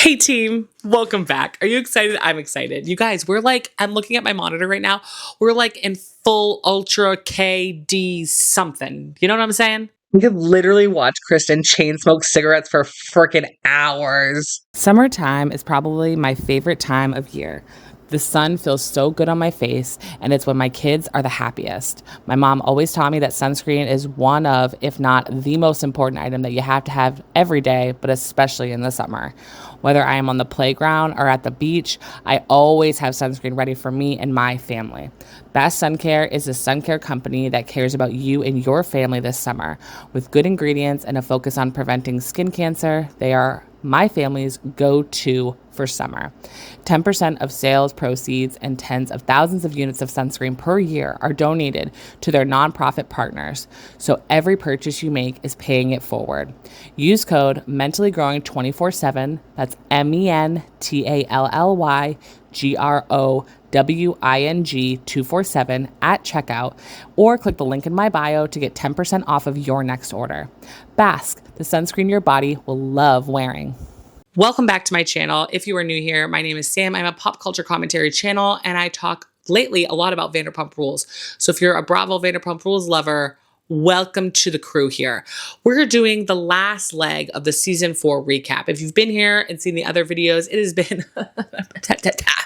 Hey team, welcome back. Are you excited? I'm excited. You guys, I'm looking at my monitor right now. We're like in full ultra KD something. You know what I'm saying? We could literally watch Kristen chain smoke cigarettes for freaking hours. Summertime is probably my favorite time of year. The sun feels so good on my face, and it's when my kids are the happiest. My mom always taught me that sunscreen is one of, if not the most important item that you have to have every day, but especially in the summer. Whether I am on the playground or at the beach, I always have sunscreen ready for me and my family. Best Sun Care is a sun care company that cares about you and your family this summer. With good ingredients and a focus on preventing skin cancer, they are my family's go-to for summer. 10% of sales proceeds and tens of thousands of units of sunscreen per year are donated to their nonprofit partners. So every purchase you make is paying it forward. Use code mentallygrowing247, that's MENTALLYGROWING247 at checkout, or click the link in my bio to get 10% off of your next order. Bask, the sunscreen your body will love wearing. Welcome back to my channel. If you are new here, my name is Sam. I'm a pop culture commentary channel, and I talk lately a lot about Vanderpump Rules. So if you're a Bravo Vanderpump Rules lover, welcome to the crew here. We're doing the last leg of the season 4 recap. If you've been here and seen the other videos, it has been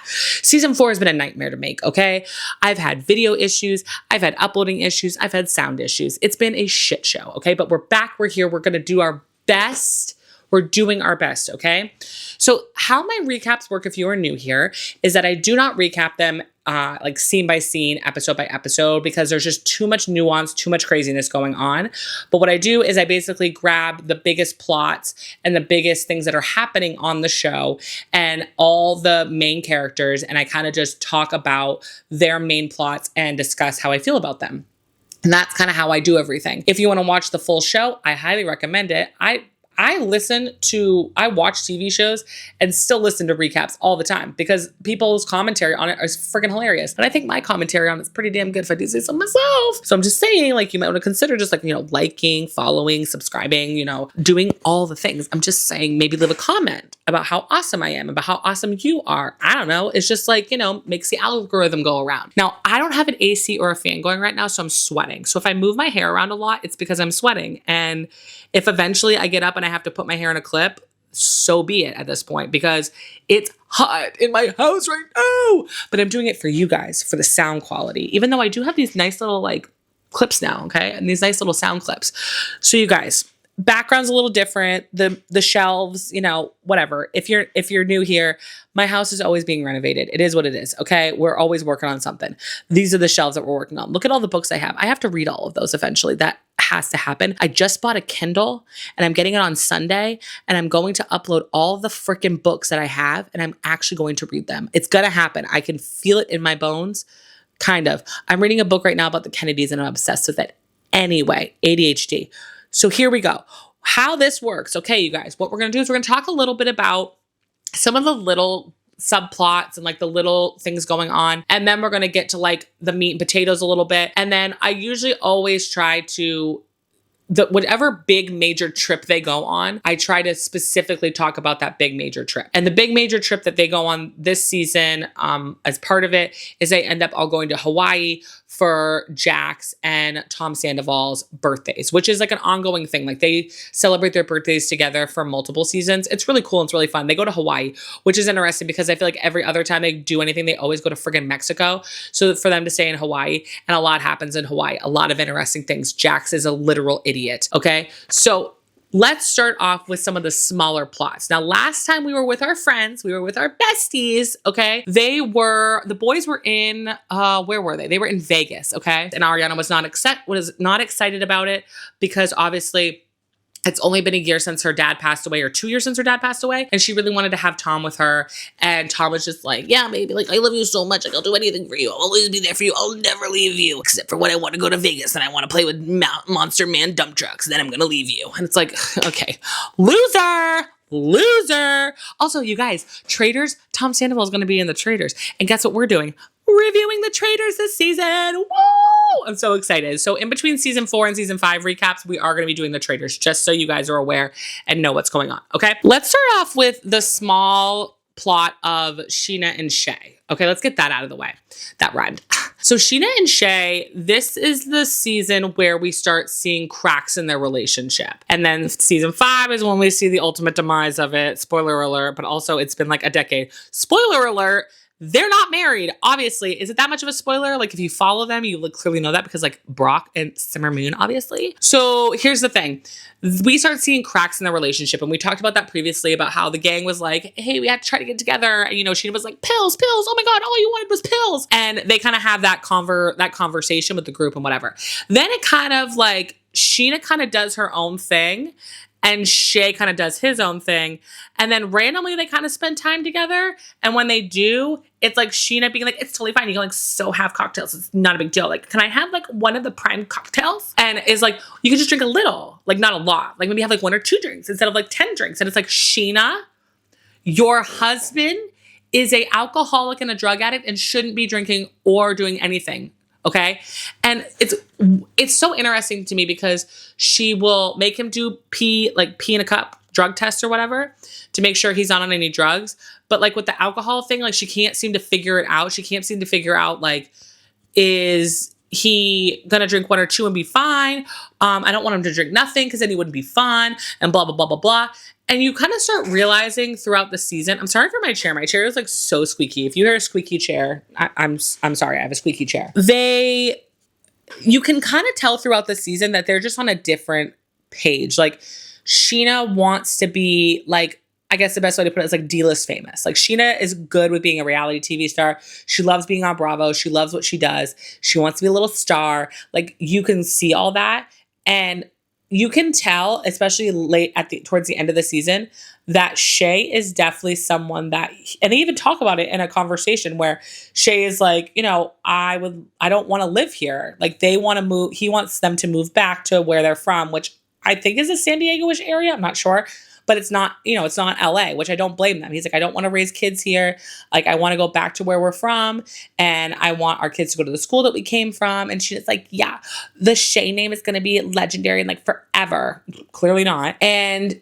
season 4 has been a nightmare to make, okay? I've had video issues, I've had uploading issues, I've had sound issues. It's been a shit show, okay? But we're back, we're here, we're gonna do our best. We're doing our best, okay? So how my recaps work if you are new here is that I do not recap them like scene by scene, episode by episode, because there's just too much nuance, too much craziness going on. But what I do is I basically grab the biggest plots and the biggest things that are happening on the show and all the main characters, and I kind of just talk about their main plots and discuss how I feel about them. And that's kind of how I do everything. If you want to watch the full show, I highly recommend it. I watch TV shows and still listen to recaps all the time because people's commentary on it is freaking hilarious. And I think my commentary on it's pretty damn good if I do say so myself. So I'm just saying, like, you might want to consider just like, liking, following, subscribing, doing all the things. I'm just saying, maybe leave a comment about how awesome I am, about how awesome you are. I don't know. It's just like, makes the algorithm go around. Now, I don't have an AC or a fan going right now, so I'm sweating. So if I move my hair around a lot, it's because I'm sweating. And if eventually I get up and I have to put my hair in a clip, so be it at this point, because it's hot in my house right now. But I'm doing it for you guys, for the sound quality, even though I do have these nice little clips now, okay? And these nice little sound clips. So you guys, background's a little different. The shelves, whatever. If you're new here, my house is always being renovated. It is what it is, okay? We're always working on something. These are the shelves that we're working on. Look at all the books I have. I have to read all of those eventually. That has to happen. I just bought a Kindle and I'm getting it on Sunday, and I'm going to upload all the freaking books that I have, and I'm actually going to read them. It's gonna happen. I can feel it in my bones, kind of. I'm reading a book right now about the Kennedys and I'm obsessed with it. Anyway, ADHD. So here we go. How this works. Okay, you guys, what we're going to do is we're going to talk a little bit about some of the little subplots and the little things going on. And then we're going to get to the meat and potatoes a little bit. And then I usually always try to whatever big major trip they go on, I try to specifically talk about that big major trip. And the big major trip that they go on this season, as part of it, is they end up all going to Hawaii for Jax and Tom Sandoval's birthdays, which is like an ongoing thing. Like they celebrate their birthdays together for multiple seasons. It's really cool. And it's really fun. They go to Hawaii, which is interesting because I feel like every other time they do anything, they always go to friggin' Mexico. So for them to stay in Hawaii, and a lot happens in Hawaii, a lot of interesting things. Jax is a literal idiot. Okay. So let's start off with some of the smaller plots. Now, last time we were with our friends, we were with our besties, okay? The boys were in, where were they? They were in Vegas, okay? And Ariana was not excited about it because obviously it's only been a year since her dad passed away, or 2 years since her dad passed away. And she really wanted to have Tom with her. And Tom was just like, yeah, baby, I love you so much. I'll do anything for you. I'll always be there for you. I'll never leave you. Except for when I want to go to Vegas and I want to play with Monster Man dump trucks. Then I'm going to leave you. And it's like, okay, loser. Also, you guys, Traders, Tom Sandoval is going to be in the Traders. And guess what we're doing? reviewing the traitors this season. Woo! I'm so excited. So in between season 4 and season 5 recaps, we are going to be doing the traitors, just so you guys are aware and know what's going on. Okay. Let's start off with the small plot of Scheana and Shay. Okay, let's get that out of the way. That rhymed. So Scheana and Shay, this is the season where we start seeing cracks in their relationship. And then season 5 is when we see the ultimate demise of it. Spoiler alert, but also it's been like a decade. Spoiler alert, they're not married. Obviously, is it that much of a spoiler? Like if you follow them, you clearly know that because like Brock and Simmer Moon, obviously. So here's the thing. We start seeing cracks in the relationship. And we talked about that previously about how the gang was like, hey, we had to try to get together. And, you know, Scheana was like, pills. Oh my God, all you wanted was pills. And they kind of have that conversation with the group and whatever. Then it kind of like, Scheana kind of does her own thing. And Shay kind of does his own thing. And then randomly they kind of spend time together. And when they do, it's like Scheana being like, it's totally fine. You can like so have cocktails. It's not a big deal. Like, can I have like one of the prime cocktails? And it's like, you can just drink a little, like not a lot. Like maybe have like 1 or 2 drinks instead of like 10 drinks. And it's like, Scheana, your husband is a alcoholic and a drug addict and shouldn't be drinking or doing anything. Okay. And it's so interesting to me because she will make him do pee in a cup drug test or whatever to make sure he's not on any drugs. But like with the alcohol thing, like she can't seem to figure it out. She can't seem to figure out like, is he gonna drink 1 or 2 and be fine? I don't want him to drink nothing because then he wouldn't be fun and blah, blah, blah, blah, blah. And you kind of start realizing throughout the season, I'm sorry for my chair. My chair is like so squeaky. If you hear a squeaky chair, I'm sorry, I have a squeaky chair. You can kind of tell throughout the season that they're just on a different page. Like Scheana wants to be like, I guess the best way to put it is like D-list famous. Like Scheana is good with being a reality TV star. She loves being on Bravo. She loves what she does. She wants to be a little star. Like you can see all that. And you can tell, especially towards the end of the season, that Shay is definitely someone that, and they even talk about it in a conversation where Shay is like, you know, I don't want to live here. Like they want to move. He wants them to move back to where they're from, which I think is a San Diego-ish area. I'm not sure, but it's not, you know, it's not LA, which I don't blame them. He's like, I don't want to raise kids here. Like I want to go back to where we're from. And I want our kids to go to the school that we came from. And she's like, yeah, the Shay name is going to be legendary and like forever. Clearly not. And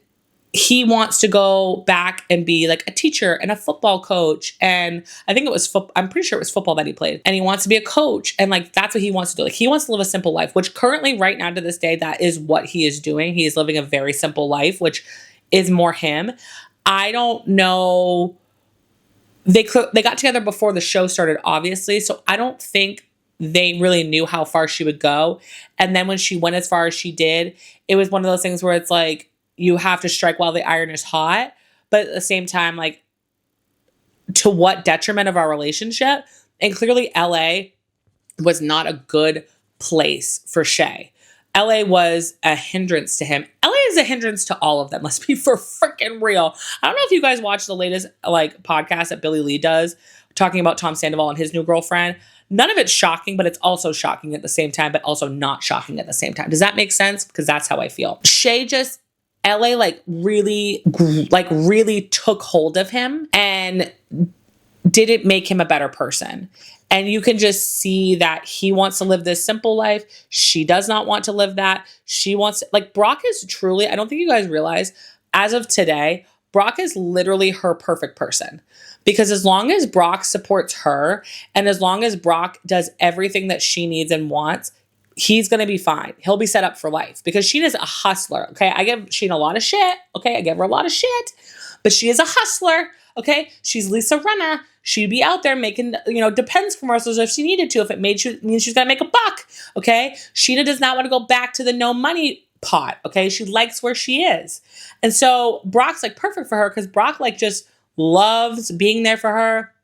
he wants to go back and be like a teacher and a football coach. And I think I'm pretty sure it was football that he played. And he wants to be a coach. And like, that's what he wants to do. Like he wants to live a simple life, which currently right now to this day, that is what he is doing. He is living a very simple life, which is more him. I don't know. They got together before the show started, obviously. So I don't think they really knew how far she would go. And then when she went as far as she did, it was one of those things where it's like, you have to strike while the iron is hot. But at the same time, like, to what detriment of our relationship? And clearly LA was not a good place for Shay. LA was a hindrance to him. LA is a hindrance to all of them. Let's be for freaking real. I don't know if you guys watch the latest like podcast that Billy Lee does talking about Tom Sandoval and his new girlfriend. None of it's shocking, but it's also shocking at the same time, but also not shocking at the same time. Does that make sense? Because that's how I feel. Shay just, LA really took hold of him and didn't make him a better person. And you can just see that he wants to live this simple life. She does not want to live that. She wants, like, Brock is truly, I don't think you guys realize, as of today, Brock is literally her perfect person. Because as long as Brock supports her, and as long as Brock does everything that she needs and wants, he's going to be fine. He'll be set up for life. Because Scheana's a hustler, okay? I give Scheana a lot of shit, okay? I give her a lot of shit. But she is a hustler, okay? She's Lisa Rinna. She'd be out there making, Depends commercials if she needed to. If it means she's got to make a buck, okay? Scheana does not want to go back to the no money pot, okay? She likes where she is. And so Brock's like perfect for her because Brock like just loves being there for her,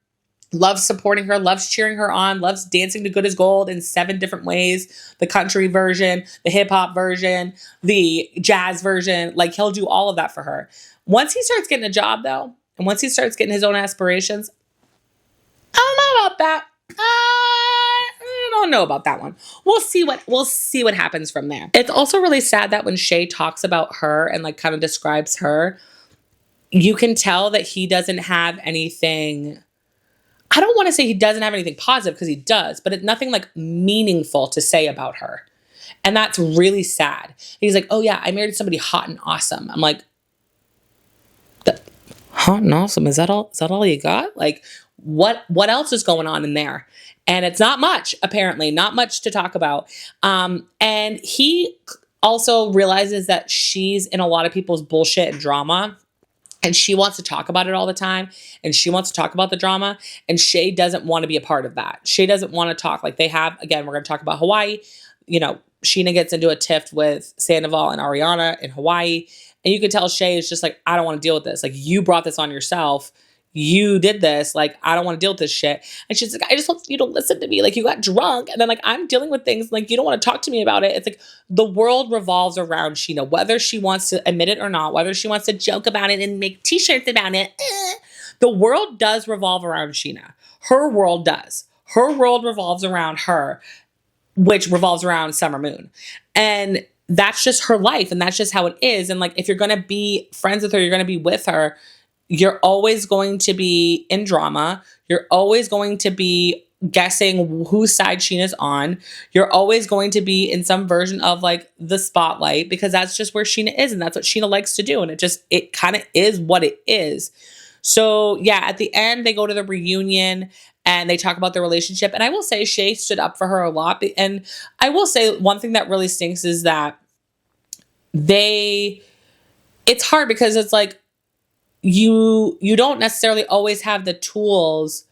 loves supporting her, loves cheering her on, loves dancing to Good as Gold in 7 different ways. The country version, the hip hop version, the jazz version. Like he'll do all of that for her. Once he starts getting a job though, and once he starts getting his own aspirations, I don't know about that. I don't know about that one. We'll see what happens from there. It's also really sad that when Shay talks about her and like kind of describes her, you can tell that he doesn't have anything. I don't want to say he doesn't have anything positive because he does, but it's nothing like meaningful to say about her. And that's really sad. He's like, oh yeah, I married somebody hot and awesome. I'm like, hot and awesome? Is that all you got? Like, what else is going on in there? And it's not much, apparently, not much to talk about. And he also realizes that she's in a lot of people's bullshit and drama. And she wants to talk about it all the time. And she wants to talk about the drama. And Shay doesn't want to be a part of that. Shay doesn't want to talk. Like they have, again, we're going to talk about Hawaii. You know, Scheana gets into a tiff with Sandoval and Ariana in Hawaii. And you can tell Shay is just like, I don't want to deal with this. Like, you brought this on yourself. You did this. Like, I don't want to deal with this shit. And she's like, I just want you to listen to me. Like, you got drunk. And then, like, I'm dealing with things. Like, you don't want to talk to me about it. It's like the world revolves around Scheana, whether she wants to admit it or not, whether she wants to joke about it and make t-shirts about it. The world does revolve around Scheana. Her world does. Her world revolves around her, which revolves around Summer Moon. And that's just her life. And that's just how it is. And, like, if you're going to be friends with her, you're going to be with her, you're always going to be in drama. You're always going to be guessing whose side Scheana's on. You're always going to be in some version of like the spotlight because that's just where Scheana is and that's what Scheana likes to do. And it kind of is what it is. So yeah, at the end, they go to the reunion and they talk about their relationship. And I will say Shay stood up for her a lot. And I will say one thing that really stinks is that it's hard because it's like, you don't necessarily always have the tools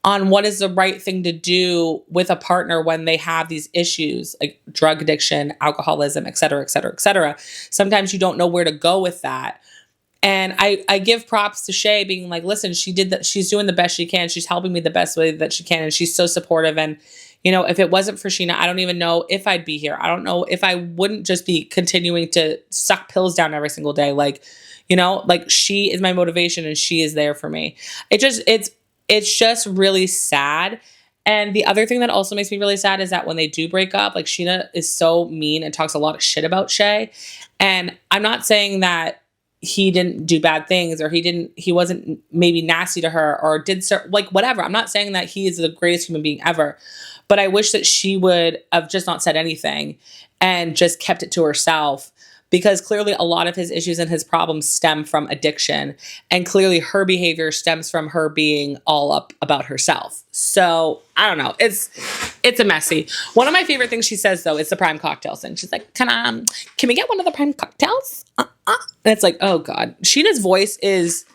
on what is the right thing to do with a partner when they have these issues like drug addiction, alcoholism, et cetera, et cetera, et cetera. Sometimes you don't know where to go with that. And I give props to Shay being like, listen, she's doing the best she can. She's helping me the best way that she can. And she's so supportive. And, you know, if it wasn't for Scheana, I don't even know if I'd be here. I don't know if I wouldn't just be continuing to suck pills down every single day. Like, you know, like she is my motivation and she is there for me. It's just really sad. And the other thing that also makes me really sad is that when they do break up, like Scheana is so mean and talks a lot of shit about Shay. And I'm not saying that he didn't do bad things or he wasn't maybe nasty to her or like whatever. I'm not saying that he is the greatest human being ever, but I wish that she would have just not said anything and just kept it to herself. Because clearly a lot of his issues and his problems stem from addiction. And clearly her behavior stems from her being all up about herself. So I don't know. It's a messy. One of my favorite things she says though is the prime cocktails thing. She's like, can we get one of the prime cocktails? And it's like, oh God. Scheana's voice is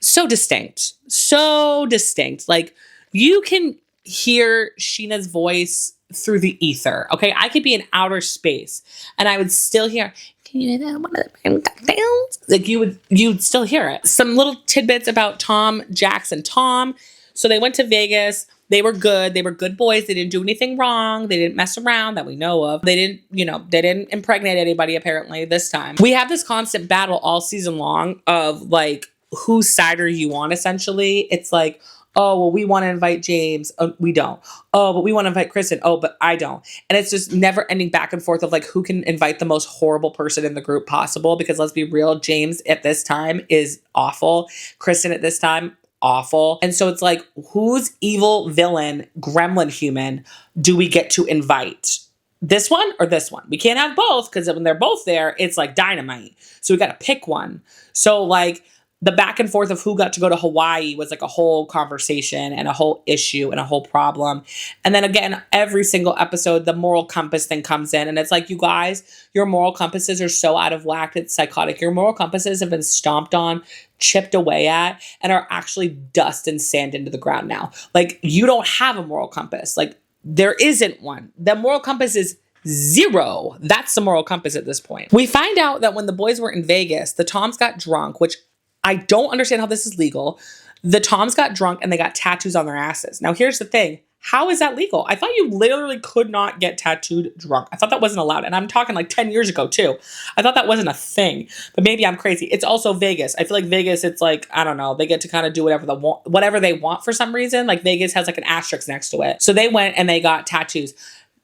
so distinct. So distinct. Like you can hear Scheana's voice through the ether. Okay. I could be in outer space and I would still hear, can you do that one of the prime cocktails? Like you'd still hear it. Some little tidbits about Tom, Jax and Tom. So they went to Vegas. They were good. They were good boys. They didn't do anything wrong. They didn't mess around that we know of. They didn't impregnate anybody apparently this time. We have this constant battle all season long of like, whose side are you on essentially? It's like, oh, well, we want to invite James. Oh, we don't. Oh, but we want to invite Kristen. Oh, but I don't. And it's just never ending back and forth of like who can invite the most horrible person in the group possible. Because let's be real, James at this time is awful. Kristen at this time, awful. And so it's like, whose evil villain, gremlin human do we get to invite? This one or this one? We can't have both because when they're both there, it's like dynamite. So we got to pick one. So like, the back and forth of who got to go to Hawaii was like a whole conversation and a whole issue and a whole problem. And then again, every single episode, the moral compass thing comes in and it's like, you guys, your moral compasses are so out of whack. It's psychotic. Your moral compasses have been stomped on, chipped away at, and are actually dust and sand into the ground now. Like you don't have a moral compass. Like there isn't one. The moral compass is zero. That's the moral compass at this point. We find out that when the boys were in Vegas, the Toms got drunk, which I don't understand how this is legal. The Toms got drunk and they got tattoos on their asses. Now, here's the thing. How is that legal? I thought you literally could not get tattooed drunk. I thought that wasn't allowed. And I'm talking like 10 years ago too. I thought that wasn't a thing, but maybe I'm crazy. It's also Vegas. I feel like Vegas, it's like, I don't know. They get to kind of do whatever they want for some reason. Like Vegas has like an asterisk next to it. So they went and they got tattoos.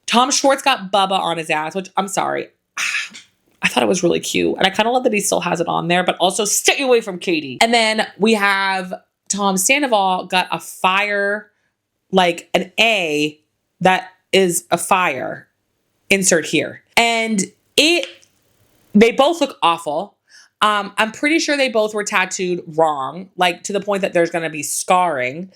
Tom Schwartz got Bubba on his ass, which I'm sorry. I thought it was really cute. And I kind of love that he still has it on there, but also stay away from Katie. And then we have Tom Sandoval got a fire, like an A that is a fire, insert here. And they both look awful. I'm pretty sure they both were tattooed wrong, like to the point that there's going to be scarring.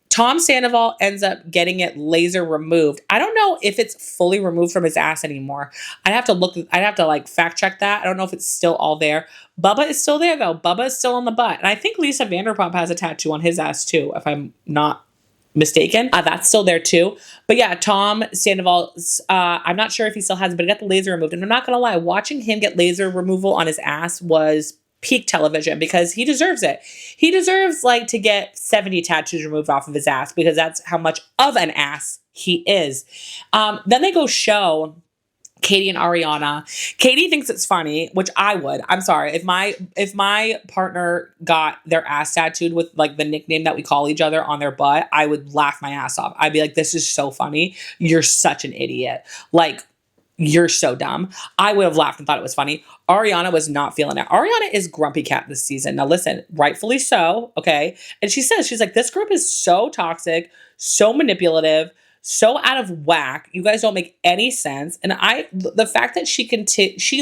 Tom Sandoval ends up getting it laser removed. I don't know if it's fully removed from his ass anymore. I'd have to like fact check that. I don't know if it's still all there. Bubba is still there though. Bubba is still on the butt. And I think Lisa Vanderpump has a tattoo on his ass too, if I'm not mistaken. That's still there too. But yeah, Tom Sandoval, I'm not sure if he still has it, but he got the laser removed. And I'm not going to lie, watching him get laser removal on his ass was peak television because he deserves it. He deserves like to get 70 tattoos removed off of his ass because that's how much of an ass he is. Then they go show Katie and Ariana. Katie thinks it's funny, which I would. I'm sorry. If my partner got their ass tattooed with like the nickname that we call each other on their butt, I would laugh my ass off. I'd be like, this is so funny. You're such an idiot. Like, you're so dumb. I would have laughed and thought it was funny. Ariana was not feeling it. Ariana is grumpy cat this season. Now listen, rightfully so, okay? And she says, she's like, this group is so toxic, so manipulative, so out of whack. You guys don't make any sense. And the fact that she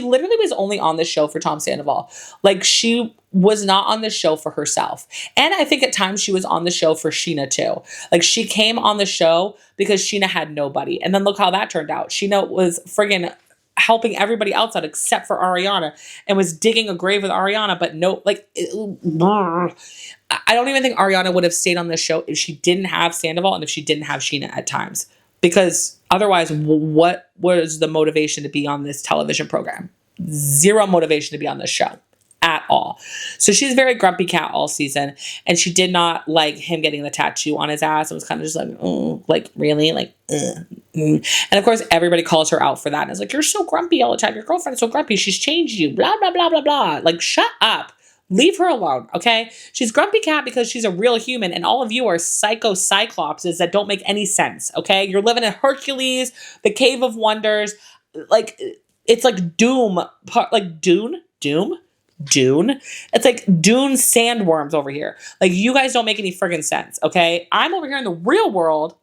literally was only on the show for Tom Sandoval. Like she was not on the show for herself. And I think at times she was on the show for Scheana too. Like she came on the show because Scheana had nobody. And then look how that turned out. Scheana was friggin' helping everybody else out except for Ariana and was digging a grave with Ariana. But no, like, I don't even think Ariana would have stayed on this show if she didn't have Sandoval and if she didn't have Scheana at times. Because otherwise, what was the motivation to be on this television program? Zero motivation to be on this show at all. So she's very grumpy cat all season. And she did not like him getting the tattoo on his ass. It was kind of just like, oh, like really? Like, And of course, everybody calls her out for that. And it's like, you're so grumpy all the time. Your girlfriend's so grumpy. She's changed you. Blah, blah, blah, blah, blah. Like, shut up. Leave her alone, okay? She's grumpy cat because she's a real human, and all of you are psycho cyclopses that don't make any sense, okay? You're living in Hercules, the Cave of Wonders. Like, it's like Doom. Like, Dune? It's like Dune sandworms over here. Like, you guys don't make any friggin' sense, okay? I'm over here in the real world,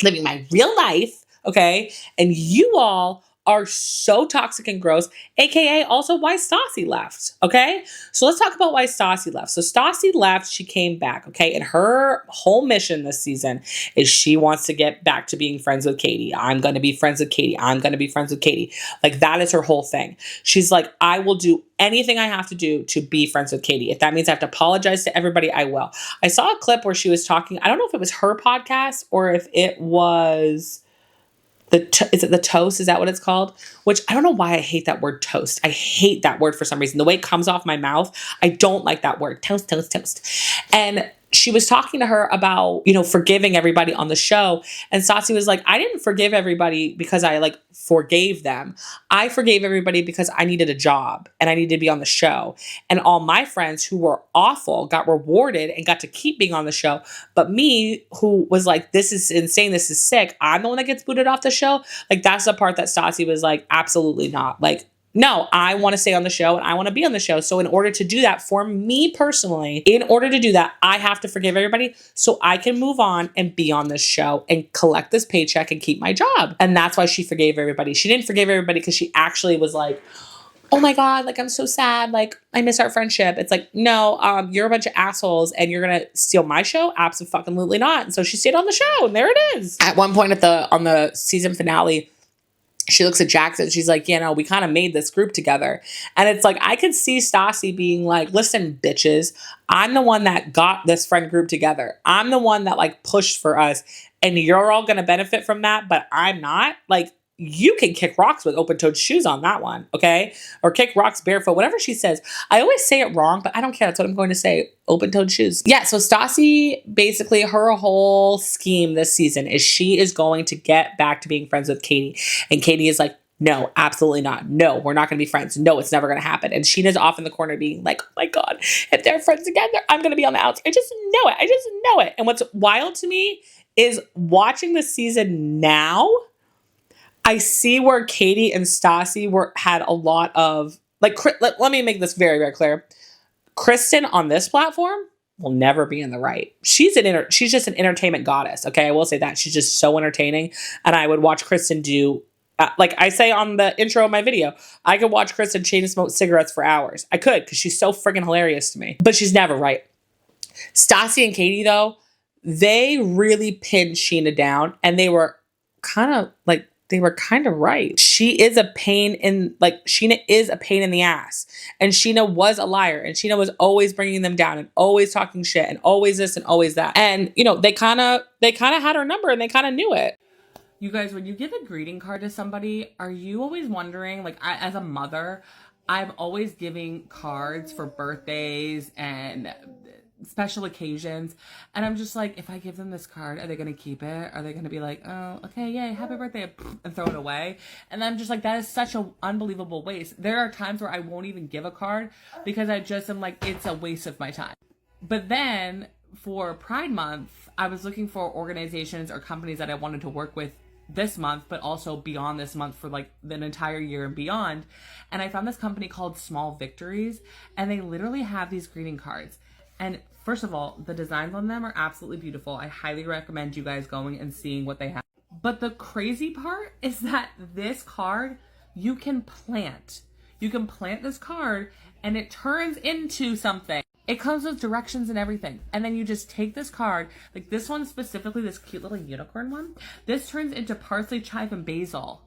living my real life, okay? And you all are so toxic and gross, aka also why Stassi left, okay? So let's talk about why Stassi left. So Stassi left, she came back, okay? And her whole mission this season is she wants to get back to being friends with Katie. I'm gonna be friends with Katie. I'm gonna be friends with Katie. Like, that is her whole thing. She's like, I will do anything I have to do to be friends with Katie. If that means I have to apologize to everybody, I will. I saw a clip where she was talking, I don't know if it was her podcast or if it was... is it the toast? Is that what it's called? Which I don't know why I hate that word toast. I hate that word for some reason. The way it comes off my mouth, I don't like that word. Toast, toast, toast. And she was talking to her about, forgiving everybody on the show. And Stassi was like, I didn't forgive everybody because I like forgave them. I forgave everybody because I needed a job and I needed to be on the show. And all my friends who were awful got rewarded and got to keep being on the show. But me, who was like, this is insane, this is sick, I'm the one that gets booted off the show. Like, that's the part that Stassi was like, absolutely not. Like, no, I want to stay on the show and I want to be on the show. So in order to do that, for me personally, I have to forgive everybody so I can move on and be on this show and collect this paycheck and keep my job. And that's why she forgave everybody. She didn't forgive everybody because she actually was like, oh my God, like, I'm so sad. Like, I miss our friendship. It's like, no, you're a bunch of assholes and you're going to steal my show? Absolutely not. And so she stayed on the show and there it is. At one point on the season finale, she looks at Jax and she's like, we kind of made this group together. And it's like, I could see Stassi being like, listen, bitches, I'm the one that got this friend group together. I'm the one that like pushed for us and you're all going to benefit from that, but I'm not. Like, you can kick rocks with open-toed shoes on that one, okay? Or kick rocks barefoot, whatever she says. I always say it wrong, but I don't care. That's what I'm going to say. Open-toed shoes. Yeah, so Stassi, basically her whole scheme this season is she is going to get back to being friends with Katie. And Katie is like, no, absolutely not. No, we're not going to be friends. No, it's never going to happen. And Scheana's off in the corner being like, oh my God, if they're friends together, I'm going to be on the outs. I just know it. And what's wild to me is watching the season now, I see where Katie and Stassi had a lot of, like, let me make this very, very clear. Kristen on this platform will never be in the right. She's just an entertainment goddess. Okay. I will say that she's just so entertaining. And I would watch Kristen do, like I say on the intro of my video, I could watch Kristen chain smoke cigarettes for hours. I could, because she's so freaking hilarious to me, but she's never right. Stassi and Katie though, they really pinned Scheana down, and they were kind of right. Scheana is a pain in the ass. And Scheana was a liar. And Scheana was always bringing them down and always talking shit and always this and always that. And, they kind of had her number, and they kind of knew it. You guys, when you give a greeting card to somebody, are you always wondering, like, as a mother, I'm always giving cards for birthdays and special occasions, and I'm just like, if I give them this card, are they going to keep it? Are they going to be like, oh, okay, yay, happy birthday, and throw it away? And I'm just like, that is such an unbelievable waste. There are times where I won't even give a card because I just am like, it's a waste of my time. But then for Pride Month, I was looking for organizations or companies that I wanted to work with this month, but also beyond this month for like an entire year and beyond. And I found this company called Small Victories, and they literally have these greeting cards. And first of all, the designs on them are absolutely beautiful. I highly recommend you guys going and seeing what they have. But the crazy part is that this card, you can plant. You can plant this card and it turns into something. It comes with directions and everything. And then you just take this card, like this one specifically, this cute little unicorn one. This turns into parsley, chive, and basil.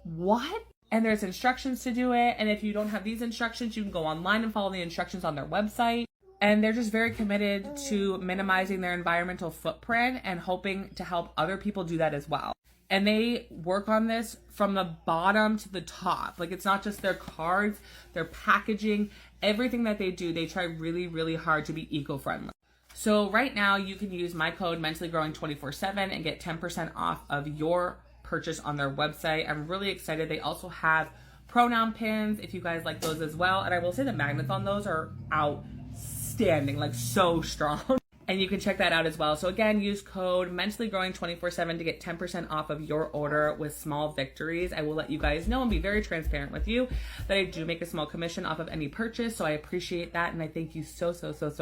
What? And there's instructions to do it. And if you don't have these instructions, you can go online and follow the instructions on their website. And they're just very committed to minimizing their environmental footprint and hoping to help other people do that as well. And they work on this from the bottom to the top. Like, it's not just their cards, their packaging, everything that they do, they try really, really hard to be eco-friendly. So right now you can use my code mentallygrowing247 and get 10% off of your purchase on their website. I'm really excited. They also have pronoun pins if you guys like those as well. And I will say the magnets on those are outstanding, like so strong. And you can check that out as well. So again, use code mentallygrowing247 to get 10% off of your order with Small Victories. I will let you guys know and be very transparent with you that I do make a small commission off of any purchase. So I appreciate that. And I thank you so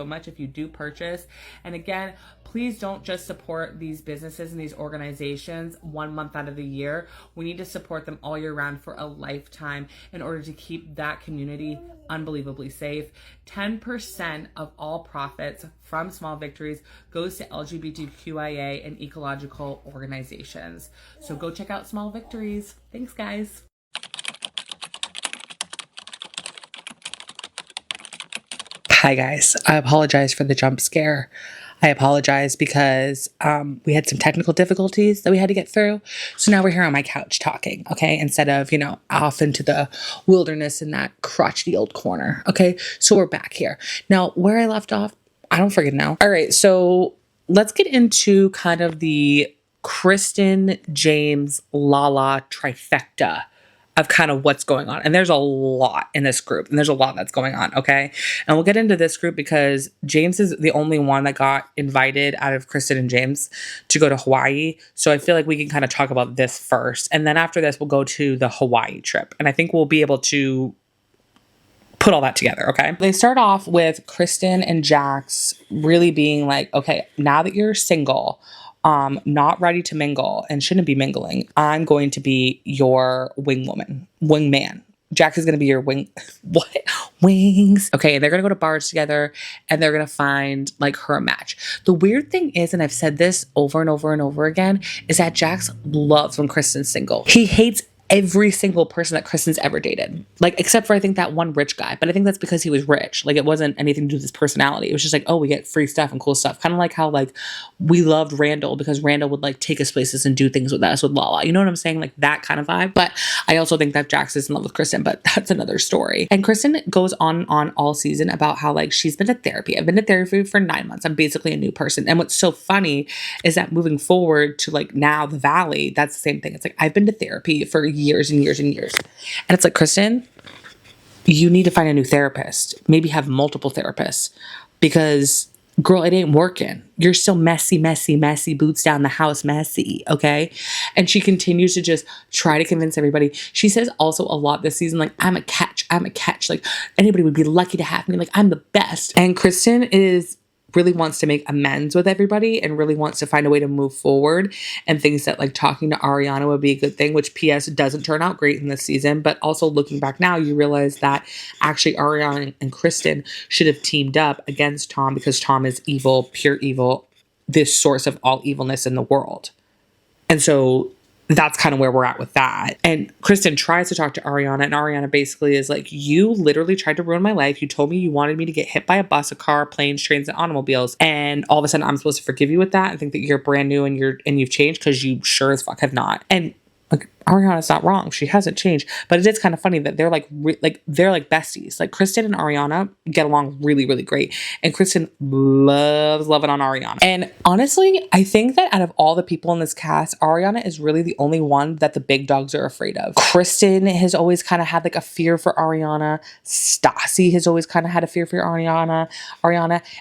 much if you do purchase. And again, please don't just support these businesses and these organizations 1 month out of the year. We need to support them all year round for a lifetime in order to keep that community unbelievably safe. 10% of all profits from Small Victories goes to LGBTQIA and ecological organizations. So go check out Small Victories. Thanks, guys. Hi, guys. I apologize for the jump scare. I apologize because we had some technical difficulties that we had to get through. So now we're here on my couch talking, okay? Instead of, off into the wilderness in that crotchety old corner, okay? So we're back here. Now, where I left off, I don't freaking know. All right, so let's get into kind of the Kristen, James, Lala trifecta of kind of what's going on. And there's a lot in this group, and there's a lot that's going on, okay? And we'll get into this group because James is the only one that got invited out of Kristen and James to go to Hawaii. So I feel like we can kind of talk about this first. And then after this, we'll go to the Hawaii trip. And I think we'll be able to put all that together, okay? They start off with Kristen and Jax really being like, okay, now that you're single, not ready to mingle and shouldn't be mingling, I'm going to be your wingman. Jax is going to be your wings. Okay. And they're going to go to bars together and they're going to find like her match. The weird thing is, and I've said this over and over and over again, is that Jax loves when Kristen's single. He hates every single person that Kristen's ever dated. Like, except for I think that one rich guy. But I think that's because he was rich. Like, it wasn't anything to do with his personality. It was just like, oh, we get free stuff and cool stuff. Kind of like how like we loved Randall because Randall would like take us places and do things with us with Lala. You know what I'm saying? Like that kind of vibe. But I also think that Jax is in love with Kristen, but that's another story. And Kristen goes on all season about how like she's been to therapy. I've been to therapy for 9 months. I'm basically a new person. And what's so funny is that moving forward to like now the Valley, that's the same thing. It's like I've been to therapy for years and years and years. And it's like, Kristen, you need to find a new therapist. Maybe have multiple therapists because girl, it ain't working. You're still messy, boots down the house, messy. Okay. And she continues to just try to convince everybody. She says also a lot this season, like, I'm a catch. Like anybody would be lucky to have me. Like I'm the best. And Kristen is really wants to make amends with everybody and really wants to find a way to move forward and thinks that like talking to Ariana would be a good thing, which PS doesn't turn out great in this season. But also looking back now, you realize that actually Ariana and Kristen should have teamed up against Tom because Tom is evil, pure evil, this source of all evilness in the world. And so that's kind of where we're at with that. And Kristen tries to talk to Ariana, and Ariana basically is like, you literally tried to ruin my life. You told me you wanted me to get hit by a bus, a car, planes, trains, and automobiles. And all of a sudden I'm supposed to forgive you with that and think that you're brand new and you've changed, because you sure as fuck have not. And like, Ariana's not wrong. She hasn't changed. But it is kind of funny that they're like besties. Like Kristen and Ariana get along really, really great. And Kristen loves loving on Ariana. And honestly, I think that out of all the people in this cast, Ariana is really the only one that the big dogs are afraid of. Kristen has always kind of had like a fear for Ariana. Stassi has always kind of had a fear for Ariana.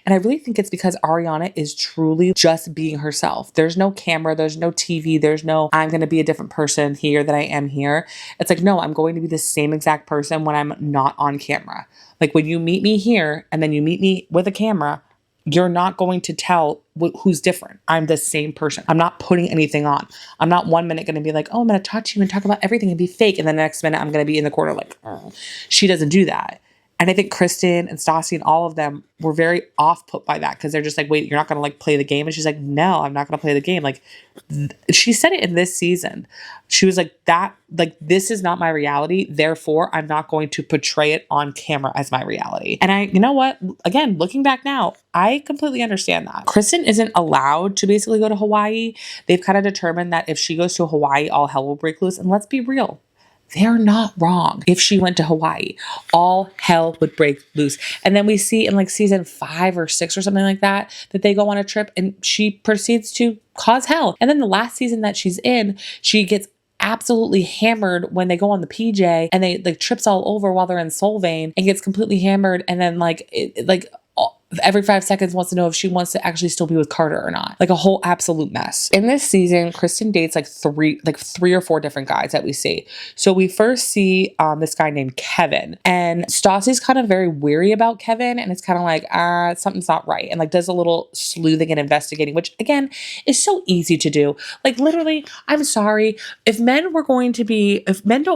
And I really think it's because Ariana is truly just being herself. There's no camera. There's no TV. There's no, I'm going to be a different person here that I am here. It's like, no, I'm going to be the same exact person when I'm not on camera. Like when you meet me here and then you meet me with a camera, you're not going to tell who's different. I'm the same person. I'm not putting anything on. I'm not 1 minute going to be like, oh, I'm going to talk to you and talk about everything and be fake. And then the next minute I'm going to be in the corner like, oh. She doesn't do that. And I think Kristen and Stassi and all of them were very off put by that, because they're just like, wait, you're not going to like play the game? And she's like, no, I'm not going to play the game. Like she said it in this season. She was like, this is not my reality. Therefore, I'm not going to portray it on camera as my reality. And you know what? Again, looking back now, I completely understand that. Kristen isn't allowed to basically go to Hawaii. They've kind of determined that if she goes to Hawaii, all hell will break loose. And let's be real. They're not wrong. If she went to Hawaii, all hell would break loose. And then we see in like season 5 or 6 or something like that they go on a trip and she proceeds to cause hell. And then the last season that she's in, she gets absolutely hammered when they go on the PJ and they like trips all over while they're in Solvang and gets completely hammered. And then every 5 seconds wants to know if she wants to actually still be with Carter or not. Like a whole absolute mess. In this season, Kristen dates like three or four different guys that we see. So we first see this guy named Kevin, and Stassi's kind of very weary about Kevin, and it's kind of like, something's not right. And like does a little sleuthing and investigating, which again is so easy to do. Like literally, I'm sorry. If men don't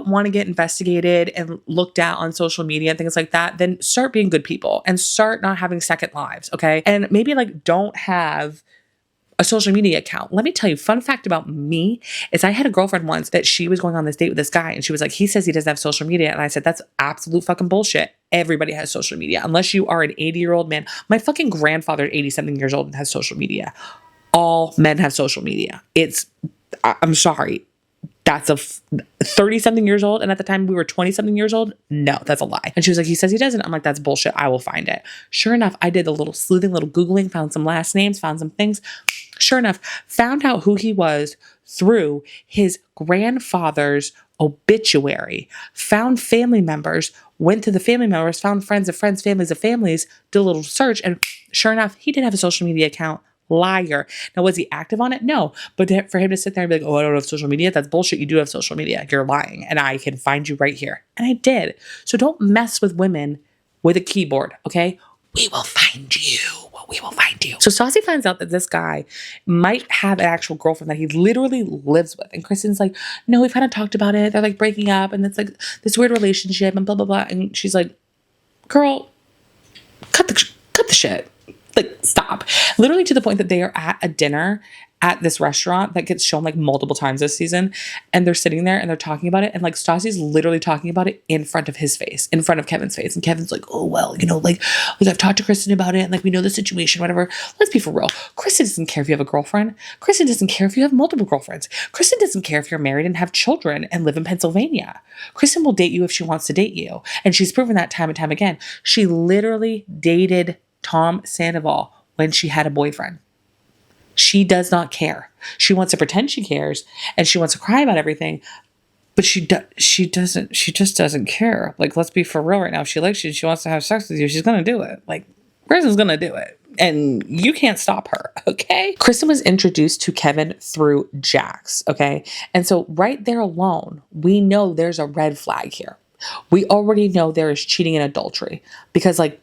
want to get investigated and looked at on social media and things like that, then start being good people and start not having second lives, okay? And maybe like don't have a social media account. Let me tell you, fun fact about me is I had a girlfriend once that she was going on this date with this guy and she was like, he says he doesn't have social media. And I said, that's absolute fucking bullshit. Everybody has social media unless you are an 80-year-old man. My fucking grandfather, 80-something years old, and has social media. All men have social media. I'm sorry. That's a 30-something years old. And at the time we were 20-something years old. No, that's a lie. And she was like, he says he doesn't. I'm like, that's bullshit. I will find it. Sure enough, I did a little sleuthing, little Googling, found some last names, found some things. Sure enough, found out who he was through his grandfather's obituary, found family members, went to the family members, found friends of friends, families of families, did a little search. And sure enough, he did have a social media account. Liar. Now, was he active on it? No. But for him to sit there and be like, oh, I don't have social media, that's bullshit. You do have social media. You're lying. And I can find you right here. And I did. So don't mess with women with a keyboard, okay? We will find you. We will find you. So Stassi finds out that this guy might have an actual girlfriend that he literally lives with. And Kristen's like, no, we've kind of talked about it. They're like breaking up and it's like this weird relationship and blah, blah, blah. And she's like, girl, cut the shit. Like, stop. Literally to the point that they are at a dinner at this restaurant that gets shown like multiple times this season. And they're sitting there and they're talking about it. And like Stassi's literally talking about it in front of his face, in front of Kevin's face. And Kevin's like, oh, well, like I've talked to Kristen about it. And like, we know the situation, whatever. Let's be for real. Kristen doesn't care if you have a girlfriend. Kristen doesn't care if you have multiple girlfriends. Kristen doesn't care if you're married and have children and live in Pennsylvania. Kristen will date you if she wants to date you. And she's proven that time and time again. She literally dated Tom Sandoval when she had a boyfriend. She does not care. She wants to pretend she cares and she wants to cry about everything, but she just doesn't care. Like, let's be for real right now. If she likes you, she wants to have sex with you, she's going to do it. Like, Kristen's going to do it. And you can't stop her, okay? Kristen was introduced to Kevin through Jax, okay? And so right there alone, we know there's a red flag here. We already know there is cheating and adultery because like,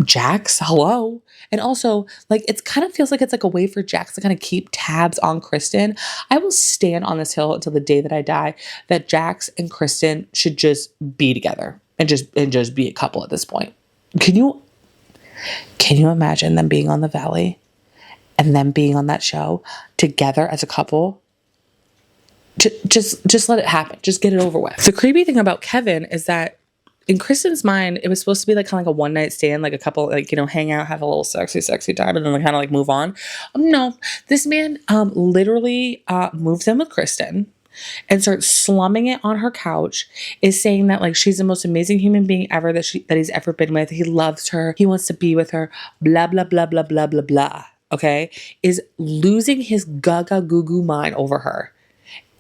Jax, hello. And also, like, it kind of feels like it's like a way for Jax to kind of keep tabs on Kristen. I will stand on this hill until the day that I die that Jax and Kristen should just be together and just be a couple at this point. Can you imagine them being on the Valley and them being on that show together as a couple? Just let it happen. Just get it over with. The creepy thing about Kevin is that in Kristen's mind, it was supposed to be like kind of like a one night stand, like a couple, like, you know, hang out, have a little sexy time, and then kind of like move on. No, this man literally moves in with Kristen and starts slumming it on her couch, is saying that like she's the most amazing human being ever that he's ever been with. He loves her. He wants to be with her. Blah, blah, blah, blah, blah, blah, blah. Okay. Is losing his gaga goo goo mind over her.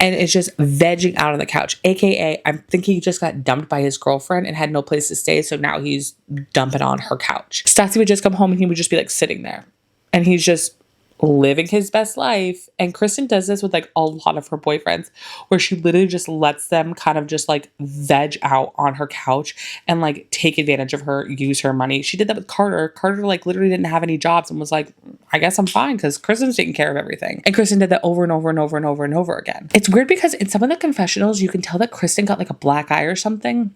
And is just vegging out on the couch. AKA, I think he just got dumped by his girlfriend and had no place to stay. So now he's dumping on her couch. Stassi would just come home and he would just be like sitting there. And he's just living his best life. And Kristen does this with like a lot of her boyfriends, where she literally just lets them kind of just like veg out on her couch and like take advantage of her, use her money. She did that with Carter. Carter like literally didn't have any jobs and was like, I guess I'm fine because Kristen's taking care of everything. And Kristen did that over and over and over and over and over again. It's weird because in some of the confessionals, you can tell that Kristen got like a black eye or something.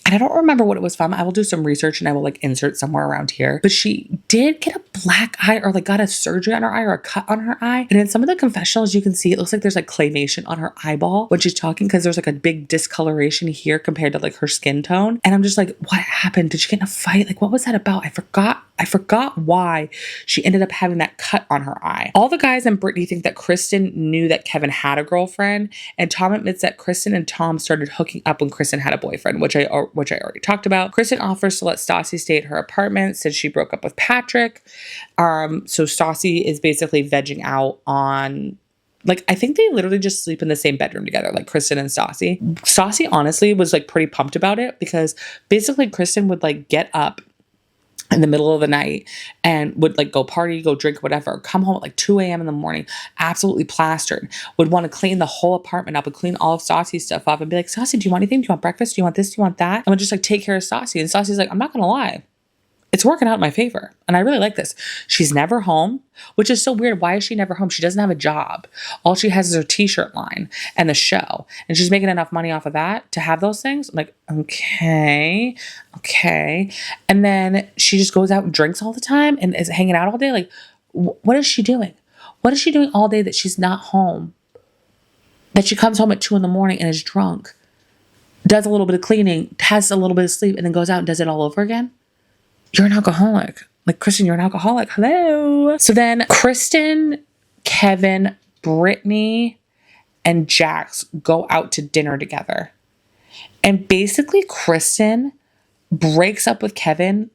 And I don't remember what it was from. I will do some research and I will like insert somewhere around here. But she did get a black eye or like got a surgery on her eye or a cut on her eye. And in some of the confessionals, you can see it looks like there's like claymation on her eyeball when she's talking because there's like a big discoloration here compared to like her skin tone. And I'm just like, what happened? Did she get in a fight? Like, what was that about? I forgot why she ended up having that cut on her eye. All the guys and Britney think that Kristen knew that Kevin had a girlfriend. And Tom admits that Kristen and Tom started hooking up when Kristen had a boyfriend, which I already talked about. Kristen offers to let Stassi stay at her apartment since she broke up with Patrick. So Stassi is basically vegging out on, like, I think they literally just sleep in the same bedroom together, like Kristen and Stassi. Stassi honestly was like pretty pumped about it because basically Kristen would like get up in the middle of the night and would like go party, go drink, whatever, come home at like 2 a.m. in the morning, absolutely plastered, would want to clean the whole apartment up and clean all of Stassi's stuff up and be like, Stassi, do you want anything? Do you want breakfast? Do you want this? Do you want that? And would just like take care of Stassi. And Stassi's like, I'm not going to lie. It's working out in my favor. And I really like this. She's never home, which is so weird. Why is she never home? She doesn't have a job. All she has is her t-shirt line and the show. And she's making enough money off of that to have those things. I'm like, okay. And then she just goes out and drinks all the time and is hanging out all day. Like, what is she doing? What is she doing all day that she's not home? That she comes home at 2 a.m. and is drunk, does a little bit of cleaning, has a little bit of sleep, and then goes out and does it all over again? You're an alcoholic. Like, Kristen, you're an alcoholic. Hello. So then Kristen, Kevin, Britney, and Jax go out to dinner together. And basically Kristen breaks up with Kevin,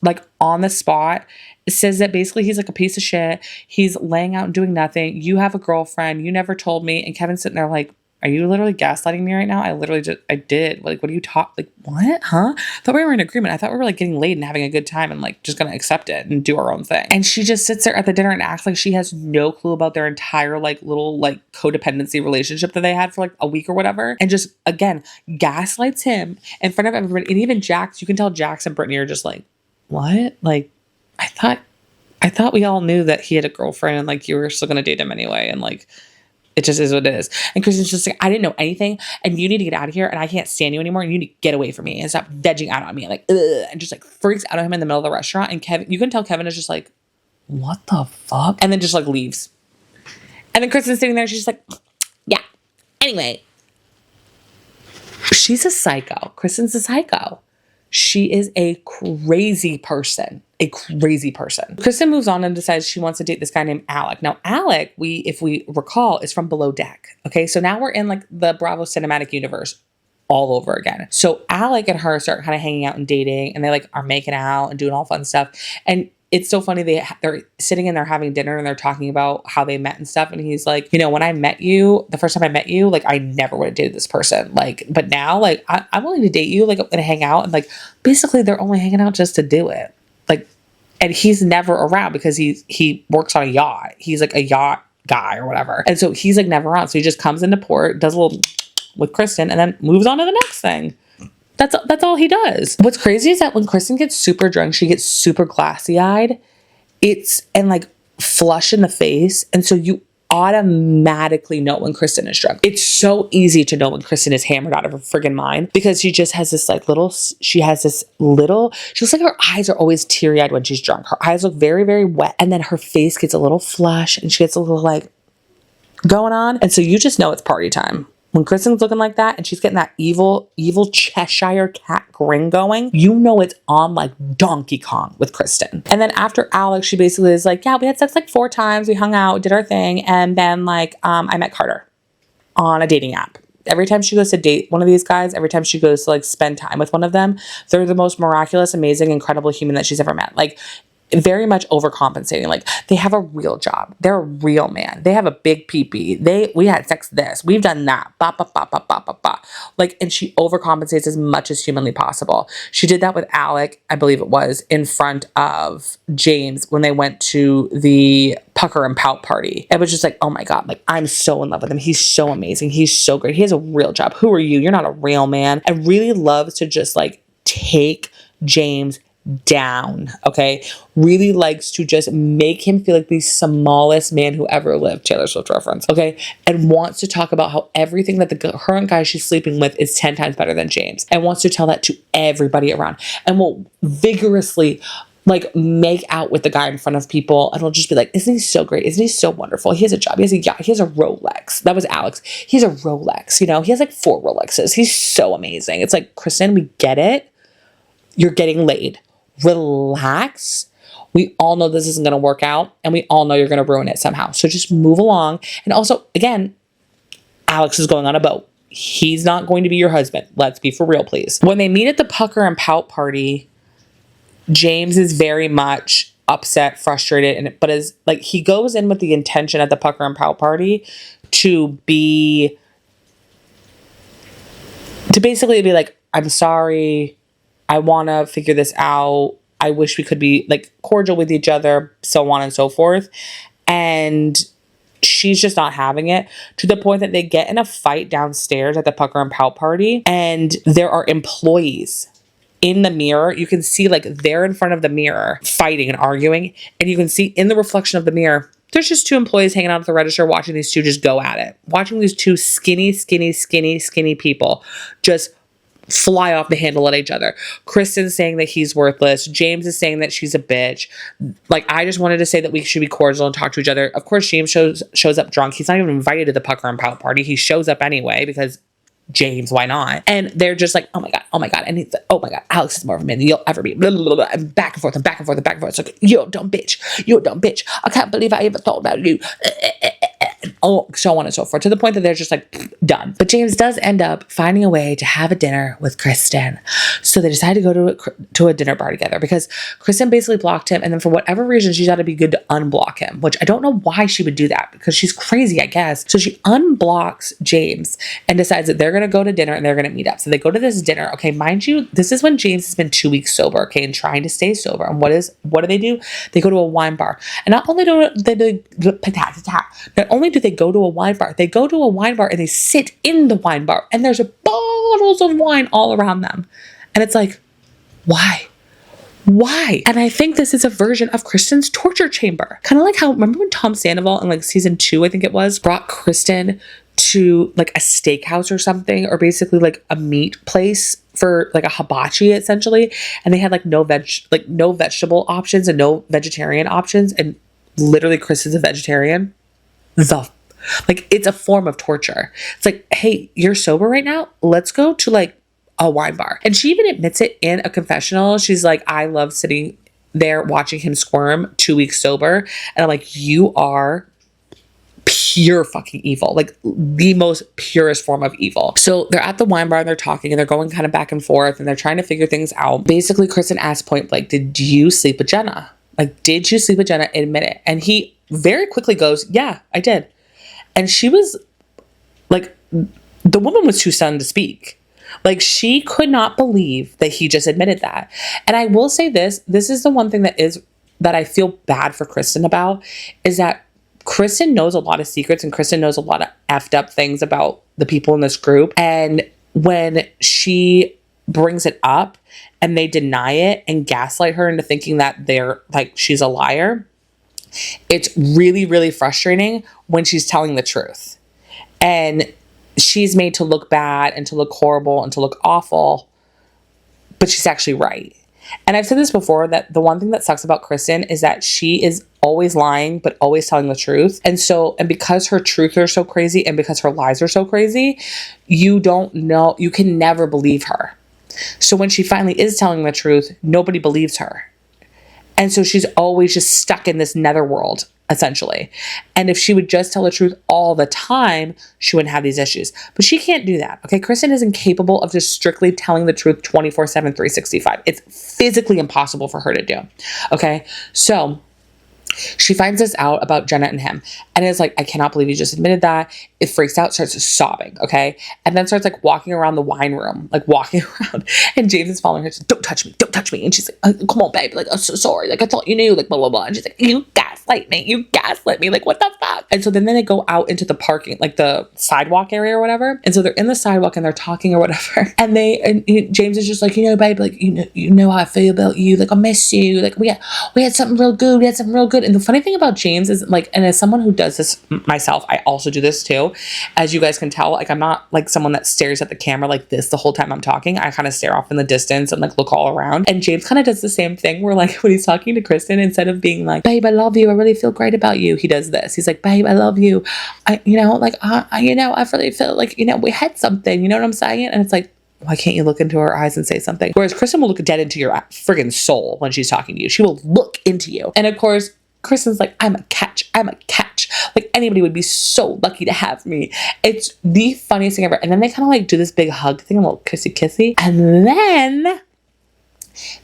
like on the spot. It says that basically he's like a piece of shit. He's laying out and doing nothing. You have a girlfriend. You never told me. And Kevin's sitting there like, are you literally gaslighting me right now? I did. Like, what are you like, what? Huh? I thought we were in agreement. I thought we were like getting laid and having a good time and like just gonna accept it and do our own thing. And she just sits there at the dinner and acts like she has no clue about their entire like little like codependency relationship that they had for like a week or whatever. And just, again, gaslights him in front of everybody. And even Jax, you can tell Jax and Britney are just like, what? Like, I thought we all knew that he had a girlfriend and like you were still gonna date him anyway. And like, it just is what it is. And Kristen's just like, I didn't know anything and you need to get out of here and I can't stand you anymore and you need to get away from me and stop vegging out on me. Like, ugh, and just like freaks out on him in the middle of the restaurant. And Kevin, you can tell Kevin is just like, what the fuck? And then just like leaves. And then Kristen's sitting there. She's just like, yeah. Anyway, she's a psycho. Kristen's a psycho. She is a crazy person. Kristen moves on and decides she wants to date this guy named Alec. Now, Alec, if we recall, is from Below Deck. Okay, so now we're in like the Bravo cinematic universe all over again. So Alec and her start kind of hanging out and dating, and they like are making out and doing all fun stuff. And it's so funny. They're sitting and they're having dinner and they're talking about how they met and stuff. And he's like, you know, when I met you, the first time I met you, like I never would have dated this person. Like, but now like I'm willing to date you. Like I'm gonna hang out. And like, basically they're only hanging out just to do it. Like, and he's never around because he works on a yacht. He's like a yacht guy or whatever. And so he's like never around. So he just comes into port, does a little with Kristen and then moves on to the next thing. That's all he does. What's crazy is that when Kristen gets super drunk, she gets super glassy-eyed. And like flush in the face. And so you automatically know when Kristen is drunk. It's so easy to know when Kristen is hammered out of her friggin' mind because she just has this like she looks like her eyes are always teary-eyed when she's drunk. Her eyes look very, very wet. And then her face gets a little flush and she gets a little like going on. And so you just know it's party time. When Kristen's looking like that and she's getting that evil Cheshire cat grin going, you know it's on like Donkey Kong with Kristen. And then after Alex, she basically is like, yeah, we had sex like 4 times. We hung out, did our thing. And then like, I met Carter on a dating app. Every time she goes to date one of these guys, every time she goes to like spend time with one of them, they're the most miraculous, amazing, incredible human that she's ever met. Like, very much overcompensating. Like, they have a real job. They're a real man. They have a big pee-pee. We had sex this. We've done that. Ba, ba, ba, ba, ba, ba, ba. Like, and she overcompensates as much as humanly possible. She did that with Alec, I believe it was, in front of James when they went to the pucker and pout party. It was just like, oh my God, like, I'm so in love with him. He's so amazing. He's so great. He has a real job. Who are you? You're not a real man. I really love to just like take James down, okay? Really likes to just make him feel like the smallest man who ever lived, Taylor Swift reference, okay? And wants to talk about how everything that the current guy she's sleeping with is 10 times better than James, and wants to tell that to everybody around, and will vigorously like make out with the guy in front of people, and will just be like, isn't he so great? Isn't he so wonderful? He has a job. He has a yacht. He has a Rolex. That was Alex. He has a Rolex, you know? He has like 4 Rolexes. He's so amazing. It's like, Kristen, we get it. You're getting laid. Relax. We all know this isn't going to work out, and we all know you're going to ruin it somehow. So just move along. And also, again, Alex is going on a boat. He's not going to be your husband. Let's be for real, please. When they meet at the pucker and pout party, James is very much upset, frustrated, but is like, he goes in with the intention at the pucker and pout party to basically be like, I'm sorry. I want to figure this out. I wish we could be like cordial with each other, so on and so forth. And she's just not having it, to the point that they get in a fight downstairs at the pucker and pout party. And there are employees in the mirror. You can see like they're in front of the mirror fighting and arguing. And you can see in the reflection of the mirror, there's just 2 employees hanging out at the register watching these 2 just go at it. Watching these 2 skinny people just fly off the handle at each other. Kristen's saying that he's worthless. James is saying that she's a bitch. Like, I just wanted to say that we should be cordial and talk to each other. Of course, James shows up drunk. He's not even invited to the pucker and pout party. He shows up anyway because James, why not? And they're just like, oh my God. And he's like, oh my God, Alex is more of a man than you'll ever be. Blah, blah, blah, blah. And back and forth. It's like, you're a dumb bitch. I can't believe I even thought about you. Oh, so on and so forth, to the point that they're just like, done. But James does end up finding a way to have a dinner with Kristen. So they decide to go to a dinner bar together because Kristen basically blocked him. And then for whatever reason, she thought it'd be good to unblock him, which I don't know why she would do that, because she's crazy, I guess. So she unblocks James and decides that they're going to go to dinner and they're going to meet up. So they go to this dinner. Okay, mind you, this is when James has been 2 weeks sober, okay, and trying to stay sober. And what do they do? They go to a wine bar. And not only do they go to a wine bar, they go to a wine bar and they sit in the wine bar, and there's bottles of wine all around them. And it's like, why? And I think this is a version of Kristen's torture chamber. Kind of like how, remember when Tom Sandoval in like season 2, I think it was, brought Kristen to like a steakhouse or something, or basically like a meat place for like a hibachi essentially. And they had like no vegetable options and no vegetarian options. And literally Kristen's a vegetarian. Like, it's a form of torture. It's like, hey, you're sober right now? Let's go to like a wine bar. And she even admits it in a confessional. She's like, I love sitting there watching him squirm 2 weeks sober. And I'm like, you are pure fucking evil, like the most purest form of evil. So they're at the wine bar and they're talking and they're going kind of back and forth and they're trying to figure things out. Basically, Kristen asked point blank, did you sleep with Jenna? Like, did you sleep with Jenna? Admit it. And he very quickly goes, yeah, I did. And she was like, the woman was too stunned to speak. Like, she could not believe that he just admitted that. And I will say this is the one thing that I feel bad for Kristen about, is that Kristen knows a lot of secrets and Kristen knows a lot of effed up things about the people in this group. And when she brings it up and they deny it and gaslight her into thinking that they're like, she's a liar, it's really, really frustrating when she's telling the truth. And she's made to look bad and to look horrible and to look awful, but she's actually right. And I've said this before, that the one thing that sucks about Kristen is that she is always lying, but always telling the truth. And because her truths are so crazy and because her lies are so crazy, you can never believe her. So when she finally is telling the truth, nobody believes her. And so she's always just stuck in this netherworld, essentially. And if she would just tell the truth all the time, she wouldn't have these issues. But she can't do that, okay? Kristen is incapable of just strictly telling the truth 24/7, 365. It's physically impossible for her to do, okay? So she finds this out about Jenna and him. And it's like, I cannot believe you just admitted that. It freaks out, starts sobbing, okay? And then starts like walking around the wine room, like walking around. And James is following her, says, don't touch me, don't touch me. And she's like, come on, babe. Like, I'm so sorry. Like, I thought you knew, like, blah, blah, blah. And she's like, you gaslight me. Like, what the fuck? And so then they go out into the parking, like the sidewalk area or whatever. And so they're in the sidewalk and they're talking or whatever. And James is just like, babe, like, you know how I feel about you. Like, I miss you. Like, we had something real good. And the funny thing about James is like, and as someone who does this myself, I also do this too. As you guys can tell, like, I'm not like someone that stares at the camera like this the whole time I'm talking. I kind of stare off in the distance and like look all around. And James kind of does the same thing where like when he's talking to Kristen, instead of being like, babe, I love you, I really feel great about you, he does this. He's like, babe, I love you. I really feel like, we had something, you know what I'm saying? And it's like, why can't you look into her eyes and say something? Whereas Kristen will look dead into your friggin' soul when she's talking to you. She will look into you. And of course, Kristen's like, I'm a catch. Like, anybody would be so lucky to have me. It's the funniest thing ever. And then they kind of like do this big hug thing, a little kissy. And then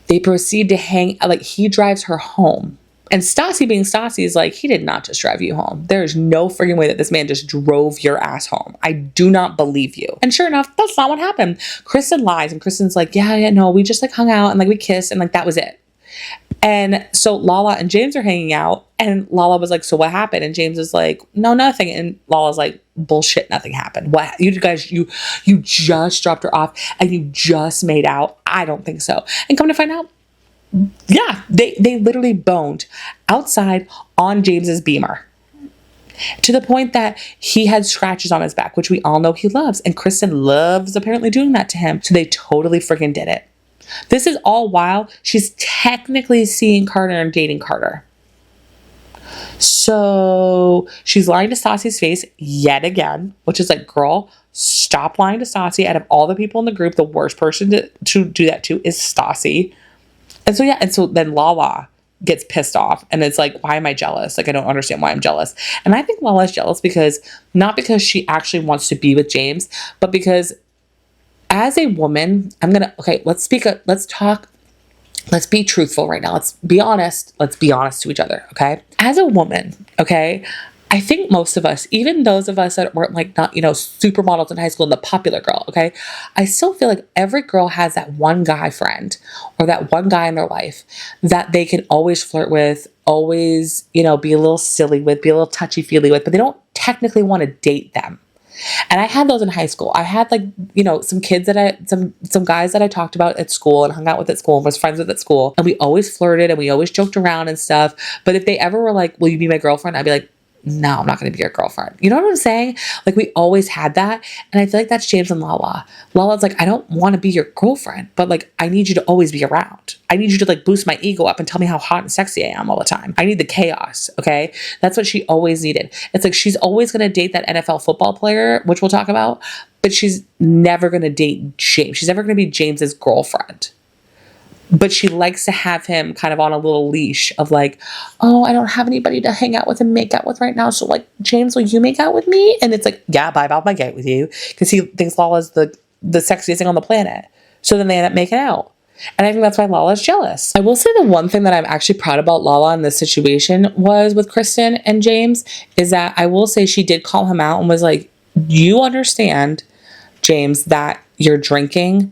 they proceed to hang, like, he drives her home. And Stassi, being Stassi, is like, he did not just drive you home. There is no freaking way that this man just drove your ass home. I do not believe you. And sure enough, that's not what happened. Kristen lies. And Kristen's like, yeah, no, we just like hung out and like we kissed and like that was it. And so Lala and James are hanging out and Lala was like, so what happened? And James is like, no, nothing. And Lala's like, bullshit, nothing happened. What? You guys, you just dropped her off and you just made out? I don't think so. And come to find out, yeah, they literally boned outside on James's Beamer. To the point that he had scratches on his back, which we all know he loves. And Kristen loves apparently doing that to him. So they totally freaking did it. This is all while she's technically seeing Carter and dating Carter. So she's lying to Stassi's face yet again, which is like, girl, stop lying to Stassi. Out of all the people in the group, the worst person to do that to is Stassi. And so then Lala gets pissed off and it's like, why am I jealous? Like, I don't understand why I'm jealous. And I think Lala's jealous not because she actually wants to be with James, but because as a woman, let's be truthful right now. Let's be honest to each other, okay? As a woman, okay, I think most of us, even those of us that weren't like not, supermodels in high school and the popular girl, okay, I still feel like every girl has that one guy friend or that one guy in their life that they can always flirt with, always, be a little silly with, be a little touchy-feely with, but they don't technically want to date them. And I had those in high school. I had some kids some guys that I talked about at school and hung out with at school and was friends with at school. And we always flirted and we always joked around and stuff. But if they ever were like, will you be my girlfriend? I'd be like, no, I'm not going to be your girlfriend. You know what I'm saying? Like, we always had that. And I feel like that's James and Lala. Lala's like, I don't want to be your girlfriend, but like, I need you to always be around. I need you to like boost my ego up and tell me how hot and sexy I am all the time. I need the chaos. Okay. That's what she always needed. It's like, she's always going to date that NFL football player, which we'll talk about, but she's never going to date James. She's never going to be James's girlfriend. But she likes to have him kind of on a little leash of like, oh, I don't have anybody to hang out with and make out with right now. So like, James, will you make out with me? And it's like, yeah, bye, I'll make out with you. Because he thinks Lala's the sexiest thing on the planet. So then they end up making out. And I think that's why Lala's jealous. I will say the one thing that I'm actually proud about Lala in this situation was with Kristen and James is that I will say she did call him out and was like, you understand, James, that you're drinking,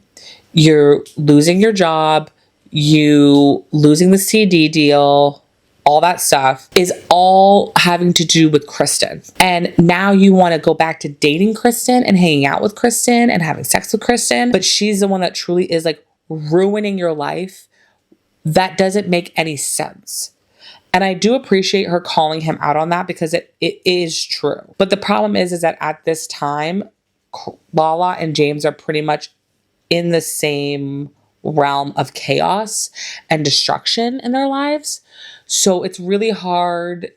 you're losing your job, you losing the CD deal, all that stuff is all having to do with Kristen. And now you want to go back to dating Kristen and hanging out with Kristen and having sex with Kristen, but she's the one that truly is like ruining your life. That doesn't make any sense. And I do appreciate her calling him out on that because it is true. But the problem is that at this time, Lala and James are pretty much in the same realm of chaos and destruction in their lives. So it's really hard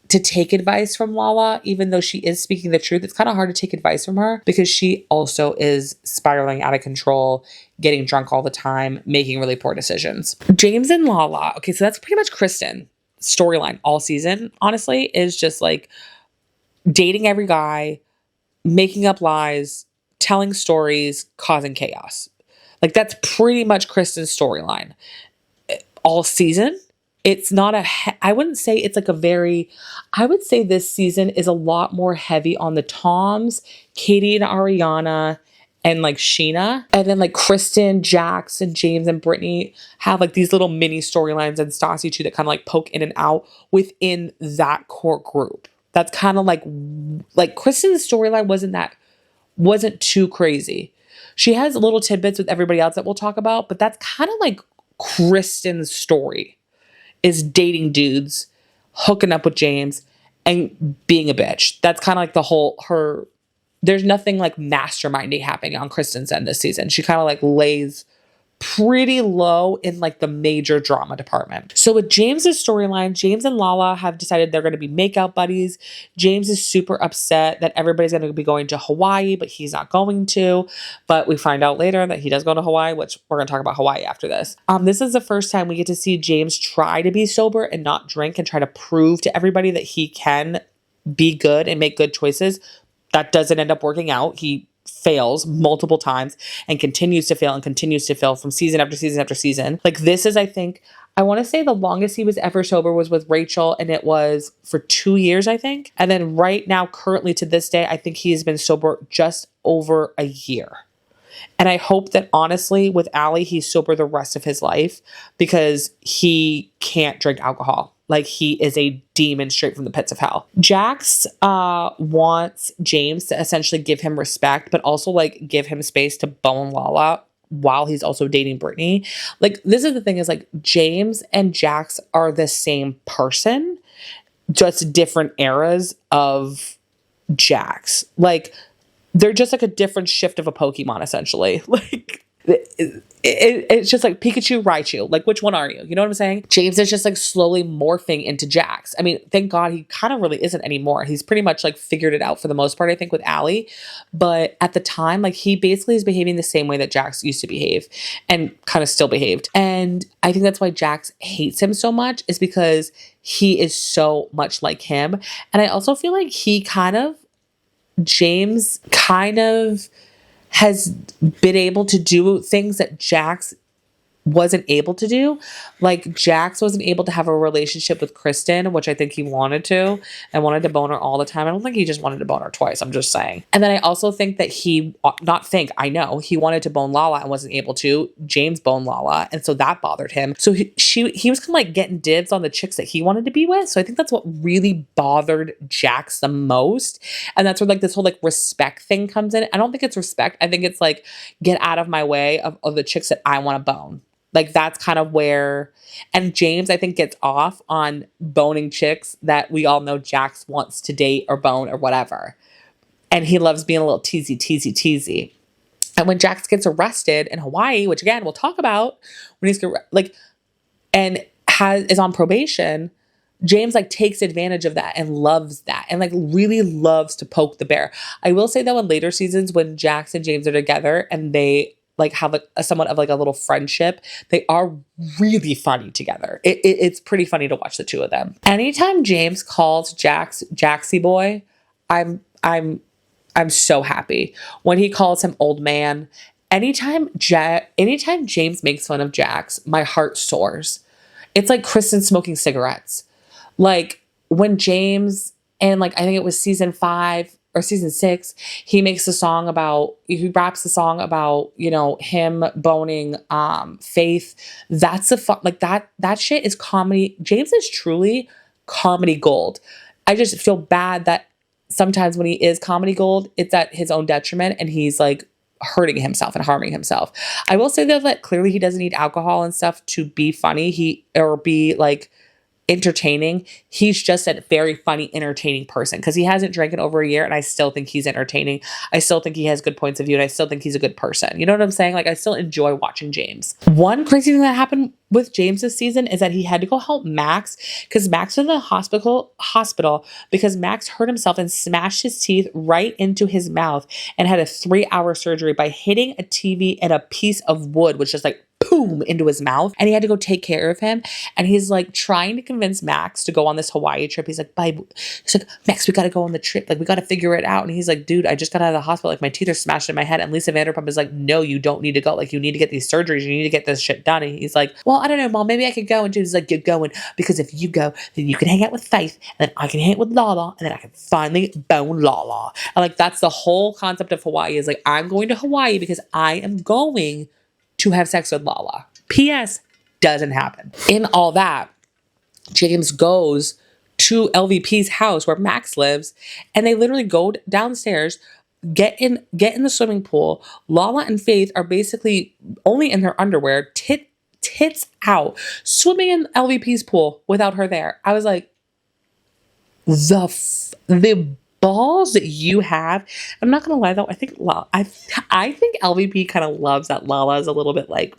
to take advice from Lala, even though she is speaking the truth. It's kind of hard to take advice from her because she also is spiraling out of control, getting drunk all the time, making really poor decisions. James and Lala. Okay, so that's pretty much Kristen storyline all season, honestly, is just like dating every guy, making up lies, telling stories, causing chaos. Like that's pretty much Kristen's storyline all season. It's not I wouldn't say it's like I would say this season is a lot more heavy on the Toms, Katie and Ariana, and like Scheana. And then like Kristen, Jax, and James and Britney have like these little mini storylines, and Stassi too, that kind of like poke in and out within that core group. That's kind of like Kristen's storyline wasn't too crazy. She has little tidbits with everybody else that we'll talk about, but that's kind of like Kristen's story, is dating dudes, hooking up with James, and being a bitch. That's kind of like the whole there's nothing like masterminding happening on Kristen's end this season. She kind of like lays pretty low in like the major drama department. So with James's storyline, James and Lala have decided they're going to be makeout buddies. James is super upset that everybody's going to be going to Hawaii, but he's not going to. But we find out later that he does go to Hawaii, which we're going to talk about Hawaii after this. This is the first time we get to see James try to be sober and not drink and try to prove to everybody that he can be good and make good choices. That doesn't end up working out. He fails multiple times and continues to fail from season after season after season. Like this is, I want to say the longest he was ever sober was with Rachel, and it was for 2 years, I think. And then right now, currently to this day, I think he has been sober just over a year. And I hope that honestly with Allie, he's sober the rest of his life because he can't drink alcohol. Like he is a demon straight from the pits of hell. Jax wants James to essentially give him respect, but also like give him space to bone Lala while he's also dating Britney. Like this is the thing, is like James and Jax are the same person, just different eras of Jax. Like they're just like a different shift of a Pokemon, essentially. Like it's just like Pikachu, Raichu. Like, which one are you? You know what I'm saying? James is just like slowly morphing into Jax. I mean, thank God he kind of really isn't anymore. He's pretty much like figured it out for the most part, I think, with Allie. But at the time, like he basically is behaving the same way that Jax used to behave and kind of still behaved. And I think that's why Jax hates him so much, is because he is so much like him. And I also feel like James kind of has been able to do things that Jax wasn't able to do. Like Jax wasn't able to have a relationship with Kristen, which I think he wanted to, and wanted to bone her all the time. I don't think he just wanted to bone her twice. I'm just saying. And then I also think that I know he wanted to bone Lala and wasn't able to. James boned Lala, and so that bothered him. So he was kind of like getting dibs on the chicks that he wanted to be with. So I think that's what really bothered Jax the most. And that's where like this whole like respect thing comes in. I don't think it's respect. I think it's like, get out of my way of the chicks that I want to bone. Like that's kind of where, and James I think gets off on boning chicks that we all know Jax wants to date or bone or whatever. And he loves being a little teasy. And when Jax gets arrested in Hawaii, which again, we'll talk about when he's is on probation, James like takes advantage of that and loves that and like really loves to poke the bear. I will say though, in later seasons when Jax and James are together and they like have like a somewhat of like a little friendship, they are really funny together. It's pretty funny to watch the two of them. Anytime James calls Jax Jaxie boy, I'm so happy. When he calls him old man, anytime James makes fun of Jax, my heart soars. It's like Kristen smoking cigarettes. Like when James, and like I think it was season 5, or season 6, he raps the song about, him boning Faith. That's that shit is comedy. James is truly comedy gold. I just feel bad that sometimes when he is comedy gold, it's at his own detriment and he's like hurting himself and harming himself. I will say though that clearly he doesn't need alcohol and stuff to be funny, or be like entertaining. He's just a very funny, entertaining person because he hasn't drank in over a year, and I still think he's entertaining. I still think he has good points of view, and I still think he's a good person. You know what I'm saying? Like, I still enjoy watching James. One crazy thing that happened with James this season is that he had to go help Max because Max was in the hospital because Max hurt himself and smashed his teeth right into his mouth and had a 3-hour surgery by hitting a TV and a piece of wood, which just like boom into his mouth, and he had to go take care of him. And he's like trying to convince Max to go on this Hawaii trip. He's like, Max, we got to go on the trip. Like, we got to figure it out. And he's like, dude, I just got out of the hospital. Like, my teeth are smashed in my head. And Lisa Vanderpump is like, no, you don't need to go. Like, you need to get these surgeries. You need to get this shit done. And he's like, well, I don't know, Mom, maybe I could go. And James is like, get going, because if you go, then you can hang out with Faith, and then I can hang out with Lala, and then I can finally bone Lala. And like, that's the whole concept of Hawaii, is like, I'm going to Hawaii because I am going to have sex with Lala. P.S. doesn't happen. In all that, James goes to LVP's house where Max lives, and they literally go downstairs, get in the swimming pool. Lala and Faith are basically only in their underwear, tits out, swimming in LVP's pool without her there. I was like, the balls that you have. I'm not gonna lie though, I think LVP kind of loves that Lala is a little bit like,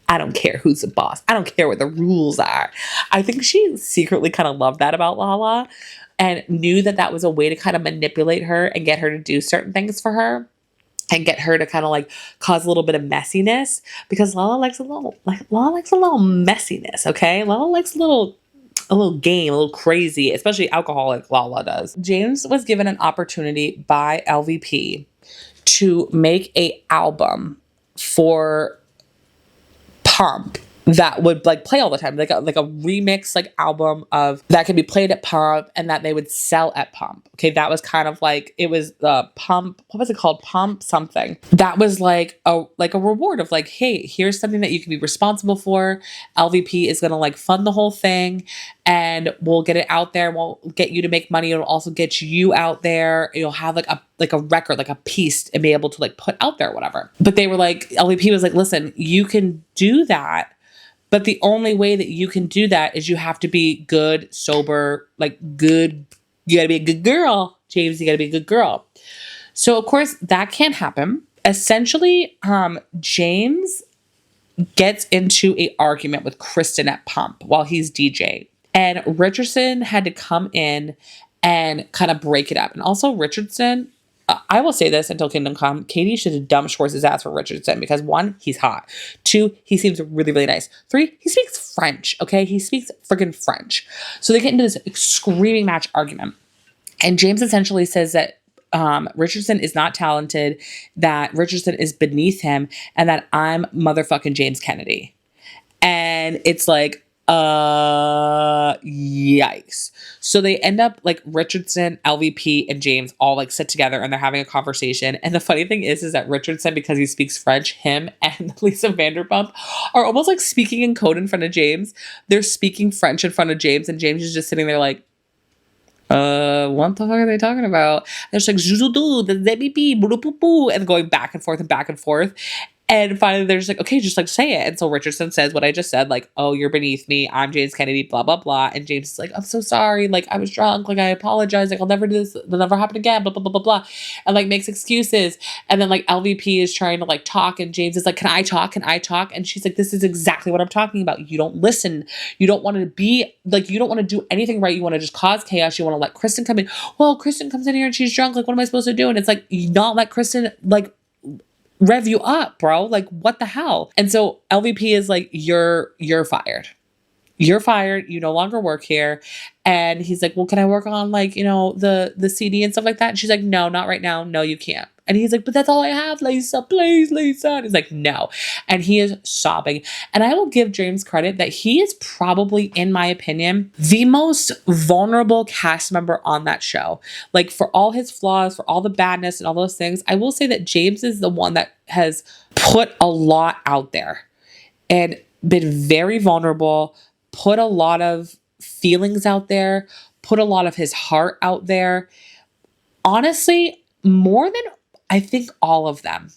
I don't care who's the boss, I don't care what the rules are. I think she secretly kind of loved that about Lala and knew that that was a way to kind of manipulate her and get her to do certain things for her and get her to kind of like cause a little bit of messiness, because Lala likes a little messiness. Okay, Lala likes a little game, a little crazy, especially alcoholic Lala does. James was given an opportunity by LVP to make a album for Pump that would like play all the time, like a remix like album of that could be played at Pump and that they would sell at Pump. Okay, that was kind of like, it was the Pump, what was it called? Pump something. That was like a reward of like, hey, here's something that you can be responsible for. LVP is gonna like fund the whole thing, and we'll get it out there. We'll get you to make money. It'll also get you out there. You'll have like a record, like a piece, and be able to like put out there or whatever. But they were like, LVP was like, listen, you can do that, but the only way that you can do that is you have to be good, sober, like good. You got to be a good girl, James. You got to be a good girl. So of course that can't happen. Essentially, James gets into an argument with Kristen at Pump while he's DJing, and Richardson had to come in and kind of break it up. And also Richardson, I will say this until Kingdom Come, Katie should have dumped Schwartz's ass for Richardson because 1, he's hot. 2, he seems really, really nice. 3, he speaks French, okay? He speaks friggin' French. So they get into this screaming match argument. And James essentially says that Richardson is not talented, that Richardson is beneath him, and that I'm motherfucking James Kennedy. And it's like, yikes. So they end up like Richardson, LVP, and James all like sit together and they're having a conversation. And the funny thing is that Richardson, because he speaks French, him and Lisa Vanderpump are almost like speaking in code in front of James. They're speaking French in front of James, and James is just sitting there like, what the fuck are they talking about? And it's like, and going back and forth and back and forth. And finally, they're just like, okay, just like say it. And so Richardson says what I just said, like, oh, you're beneath me. I'm James Kennedy, blah, blah, blah. And James is like, I'm so sorry. Like, I was drunk. Like, I apologize. Like, I'll never do this. It'll never happen again, blah, blah, blah, blah, blah. And like makes excuses. And then like LVP is trying to like talk. And James is like, can I talk? Can I talk? And she's like, this is exactly what I'm talking about. You don't listen. You don't want to be like, you don't want to do anything right. You want to just cause chaos. You want to let Kristen come in. Well, Kristen comes in here and she's drunk. Like, what am I supposed to do? And it's like, you not let Kristen like rev you up, bro. Like, what the hell? And so LVP is like, you're fired. You're fired. You no longer work here. And he's like, well, can I work on like, you know, the CD and stuff like that? And she's like, no, not right now. No, you can't. And he's like, but that's all I have, Lisa, please, Lisa. And he's like, no. And he is sobbing. And I will give James credit that he is probably, in my opinion, the most vulnerable cast member on that show. Like, for all his flaws, for all the badness and all those things, I will say that James is the one that has put a lot out there and been very vulnerable, put a lot of feelings out there, put a lot of his heart out there. Honestly, more than I think all of them,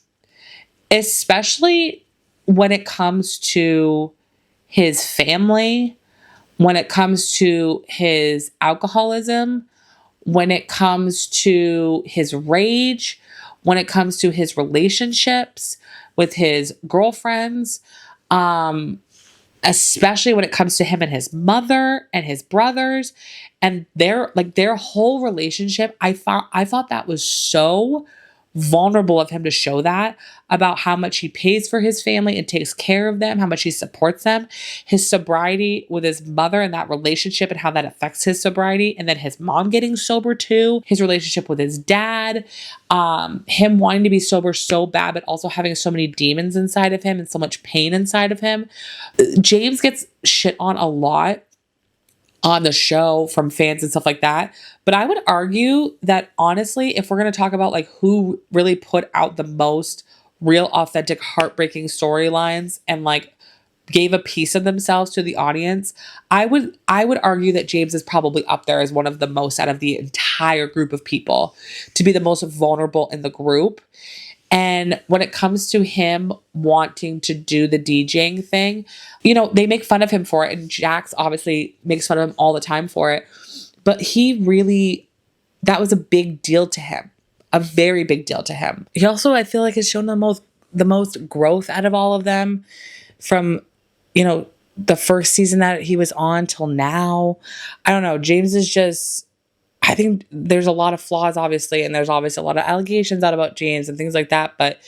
especially when it comes to his family, when it comes to his alcoholism, when it comes to his rage, when it comes to his relationships with his girlfriends, especially when it comes to him and his mother and his brothers and their whole relationship. I thought that was so vulnerable of him to show that about how much he pays for his family and takes care of them, how much he supports them, his sobriety with his mother and that relationship and how that affects his sobriety, and then his mom getting sober too, his relationship with his dad, him wanting to be sober so bad but also having so many demons inside of him and so much pain inside of him. James gets shit on a lot on the show from fans and stuff like that. But I would argue that honestly, if we're going to talk about like who really put out the most real, authentic, heartbreaking storylines and like gave a piece of themselves to the audience, I would argue that James is probably up there as one of the most out of the entire group of people to be the most vulnerable in the group. And when it comes to him wanting to do the DJing thing, you know, they make fun of him for it. And Jax obviously makes fun of him all the time for it. But he really, that was a big deal to him. A very big deal to him. He also, I feel like, has shown the most growth out of all of them from, you know, the first season that he was on till now. I don't know. James is just, I think there's a lot of flaws, obviously, and there's obviously a lot of allegations out about James and things like that, but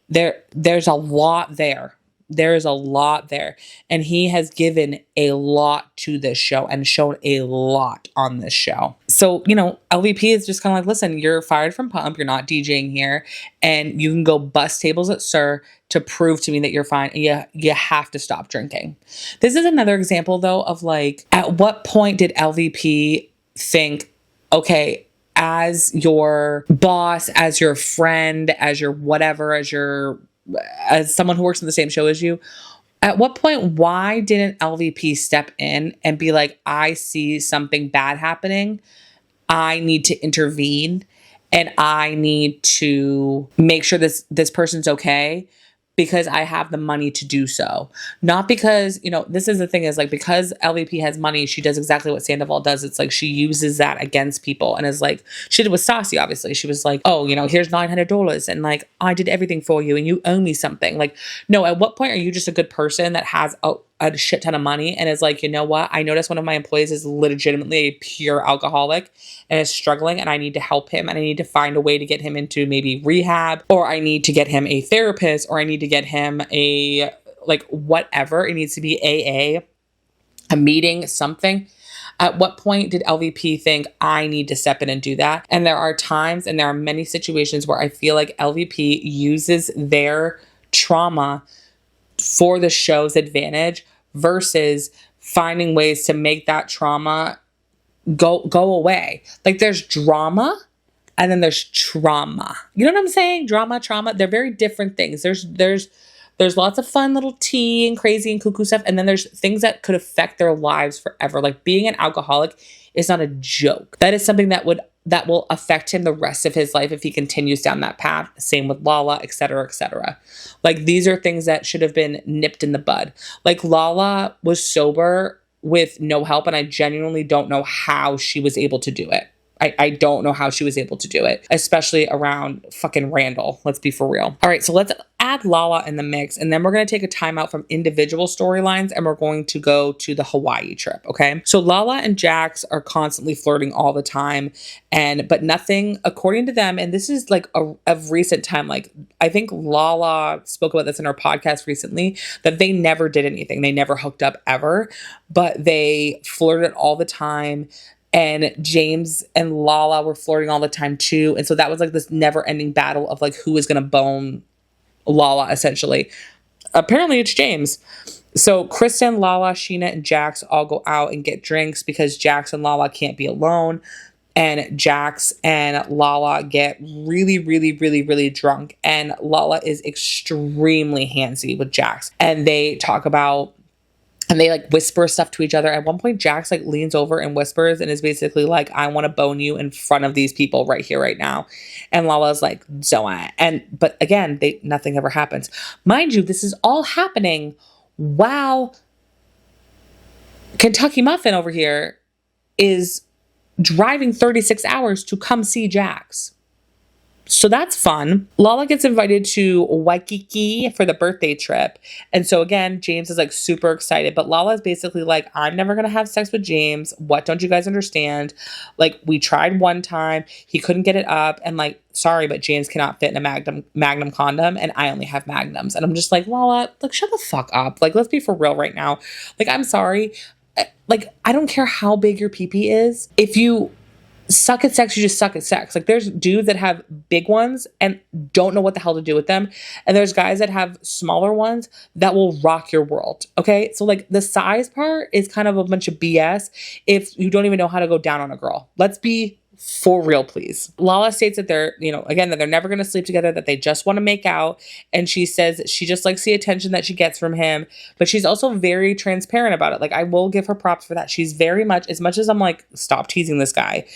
there's a lot there. There is a lot there. And he has given a lot to this show and shown a lot on this show. So, you know, LVP is just kind of like, listen, you're fired from Pump. You're not DJing here. And you can go bust tables at Sir to prove to me that you're fine. And you have to stop drinking. This is another example, though, of like, at what point did LVP think, okay, as your boss, as your friend, as your whatever, as someone who works in the same show as you, at what point, why didn't LVP step in and be like, I see something bad happening. I need to intervene and I need to make sure this person's okay because I have the money to do so. Not because, you know, this is the thing is like, because LVP has money, she does exactly what Sandoval does. It's like, she uses that against people and is like, she did with Stassi, obviously. She was like, oh, you know, here's $900 and like, I did everything for you and you owe me something. Like, no, at what point are you just a good person that has a shit ton of money and is like, you know what? I noticed one of my employees is legitimately a pure alcoholic and is struggling and I need to help him and I need to find a way to get him into maybe rehab, or I need to get him a therapist, or I need to get him a, like, whatever. It needs to be a meeting, something. At what point did LVP think I need to step in and do that? And there are times and there are many situations where I feel like LVP uses their trauma for the show's advantage versus finding ways to make that trauma go away. Like, there's drama and then there's trauma. You know what I'm saying? Drama, trauma. They're very different things. There's lots of fun little tea and crazy and cuckoo stuff. And then there's things that could affect their lives forever. Like, being an alcoholic is not a joke. That is something that will affect him the rest of his life if he continues down that path. Same with Lala, et cetera, et cetera. Like, these are things that should have been nipped in the bud. Like, Lala was sober with no help, and I genuinely don't know how she was able to do it. I don't know how she was able to do it, especially around fucking Randall. Let's be for real. All right, so let's add Lala in the mix, and then we're going to take a timeout from individual storylines, and we're going to go to the Hawaii trip, okay? So Lala and Jax are constantly flirting all the time, but nothing, according to them, and this is like of recent time, like I think Lala spoke about this in her podcast recently, that they never did anything. They never hooked up ever, but they flirted all the time. and James and Lala were flirting all the time too. And so that was like this never ending battle of like who is going to bone Lala essentially. Apparently it's James. So Kristen, Lala, Scheana, and Jax all go out and get drinks because Jax and Lala can't be alone. And Jax and Lala get really, really, really, really drunk. And Lala is extremely handsy with Jax. And they talk about, and they like whisper stuff to each other. At one point, Jax like leans over and whispers and is basically like, I want to bone you in front of these people right here, right now. And Lala's like, don't. But again, nothing ever happens. Mind you, this is all happening while Kentucky Muffin over here is driving 36 hours to come see Jax. So that's fun. Lala gets invited to Waikiki for the birthday trip. And so again, James is like super excited, but Lala is basically like, I'm never going to have sex with James. What don't you guys understand? Like, we tried one time, he couldn't get it up, and like, sorry, but James cannot fit in a magnum condom, and I only have magnums. And I'm just like, Lala, like, shut the fuck up. Like, let's be for real right now. Like, I'm sorry. Like, I don't care how big your pee-pee is. If you suck at sex, you just suck at sex. Like, there's dudes that have big ones and don't know what the hell to do with them. And there's guys that have smaller ones that will rock your world. Okay. So like the size part is kind of a bunch of BS if you don't even know how to go down on a girl. Let's be for real, please. Lala states that they're, again, that they're never going to sleep together, that they just want to make out. And she says that she just likes the attention that she gets from him, but she's also very transparent about it. Like, I will give her props for that. She's very much, as much as I'm like, stop teasing this guy,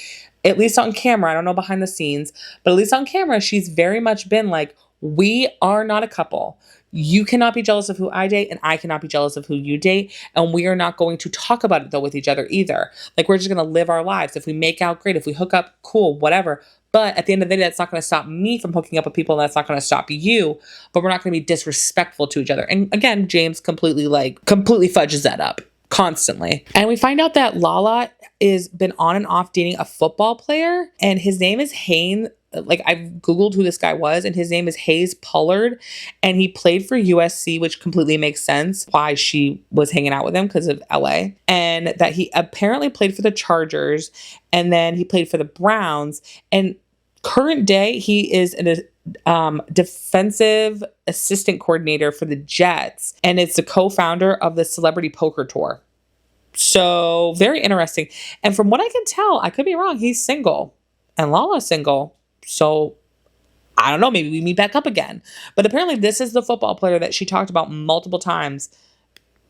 at least on camera, I don't know behind the scenes, but at least on camera, she's very much been like, we are not a couple. You cannot be jealous of who I date, and I cannot be jealous of who you date. And we are not going to talk about it though with each other either. Like, we're just going to live our lives. If we make out, great. If we hook up, cool, whatever. But at the end of the day, that's not going to stop me from hooking up with people. And that's not going to stop you, but we're not going to be disrespectful to each other. And again, James completely fudges that up constantly. And we find out that Lala is been on and off dating a football player, and his name is Haynes. Like, I've Googled who this guy was, and his name is Hayes Pollard, and he played for USC, which completely makes sense why she was hanging out with him, because of LA, and that he apparently played for the Chargers, and then he played for the Browns, and current day, he is an defensive assistant coordinator for the Jets, and it's the co-founder of the Celebrity Poker Tour. So very interesting. And from what I can tell, I could be wrong, he's single, and Lala's single. So I don't know, maybe we meet back up again. But apparently this is the football player that she talked about multiple times,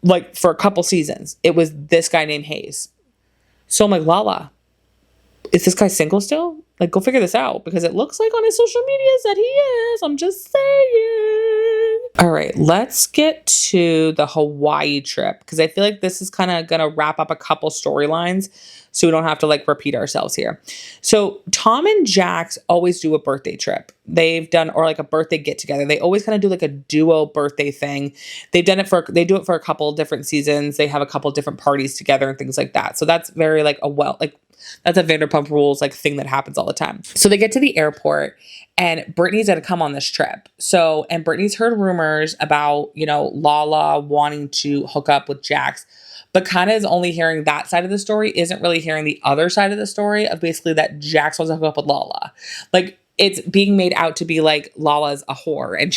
like for a couple seasons. It was this guy named Hayes. So I'm like, Lala, is this guy single still? Like, go figure this out, because it looks like on his social medias that he is. I'm just saying. All right, let's get to the Hawaii trip, because I feel like this is kind of going to wrap up a couple storylines, so we don't have to like repeat ourselves here. So Tom and Jax always do a birthday trip. They've done, or like a birthday get together. They always kind of do like a duo birthday thing. They do it for a couple different seasons. They have a couple different parties together and things like that. So that's very like that's a Vanderpump Rules like thing that happens all the time. So they get to the airport, and Britney's going to come on this trip. So, and Britney's heard rumors about, Lala wanting to hook up with Jax, but kind of is only hearing that side of the story, isn't really hearing the other side of the story of basically that Jax wants to hook up with Lala. Like, it's being made out to be like Lala's a whore, and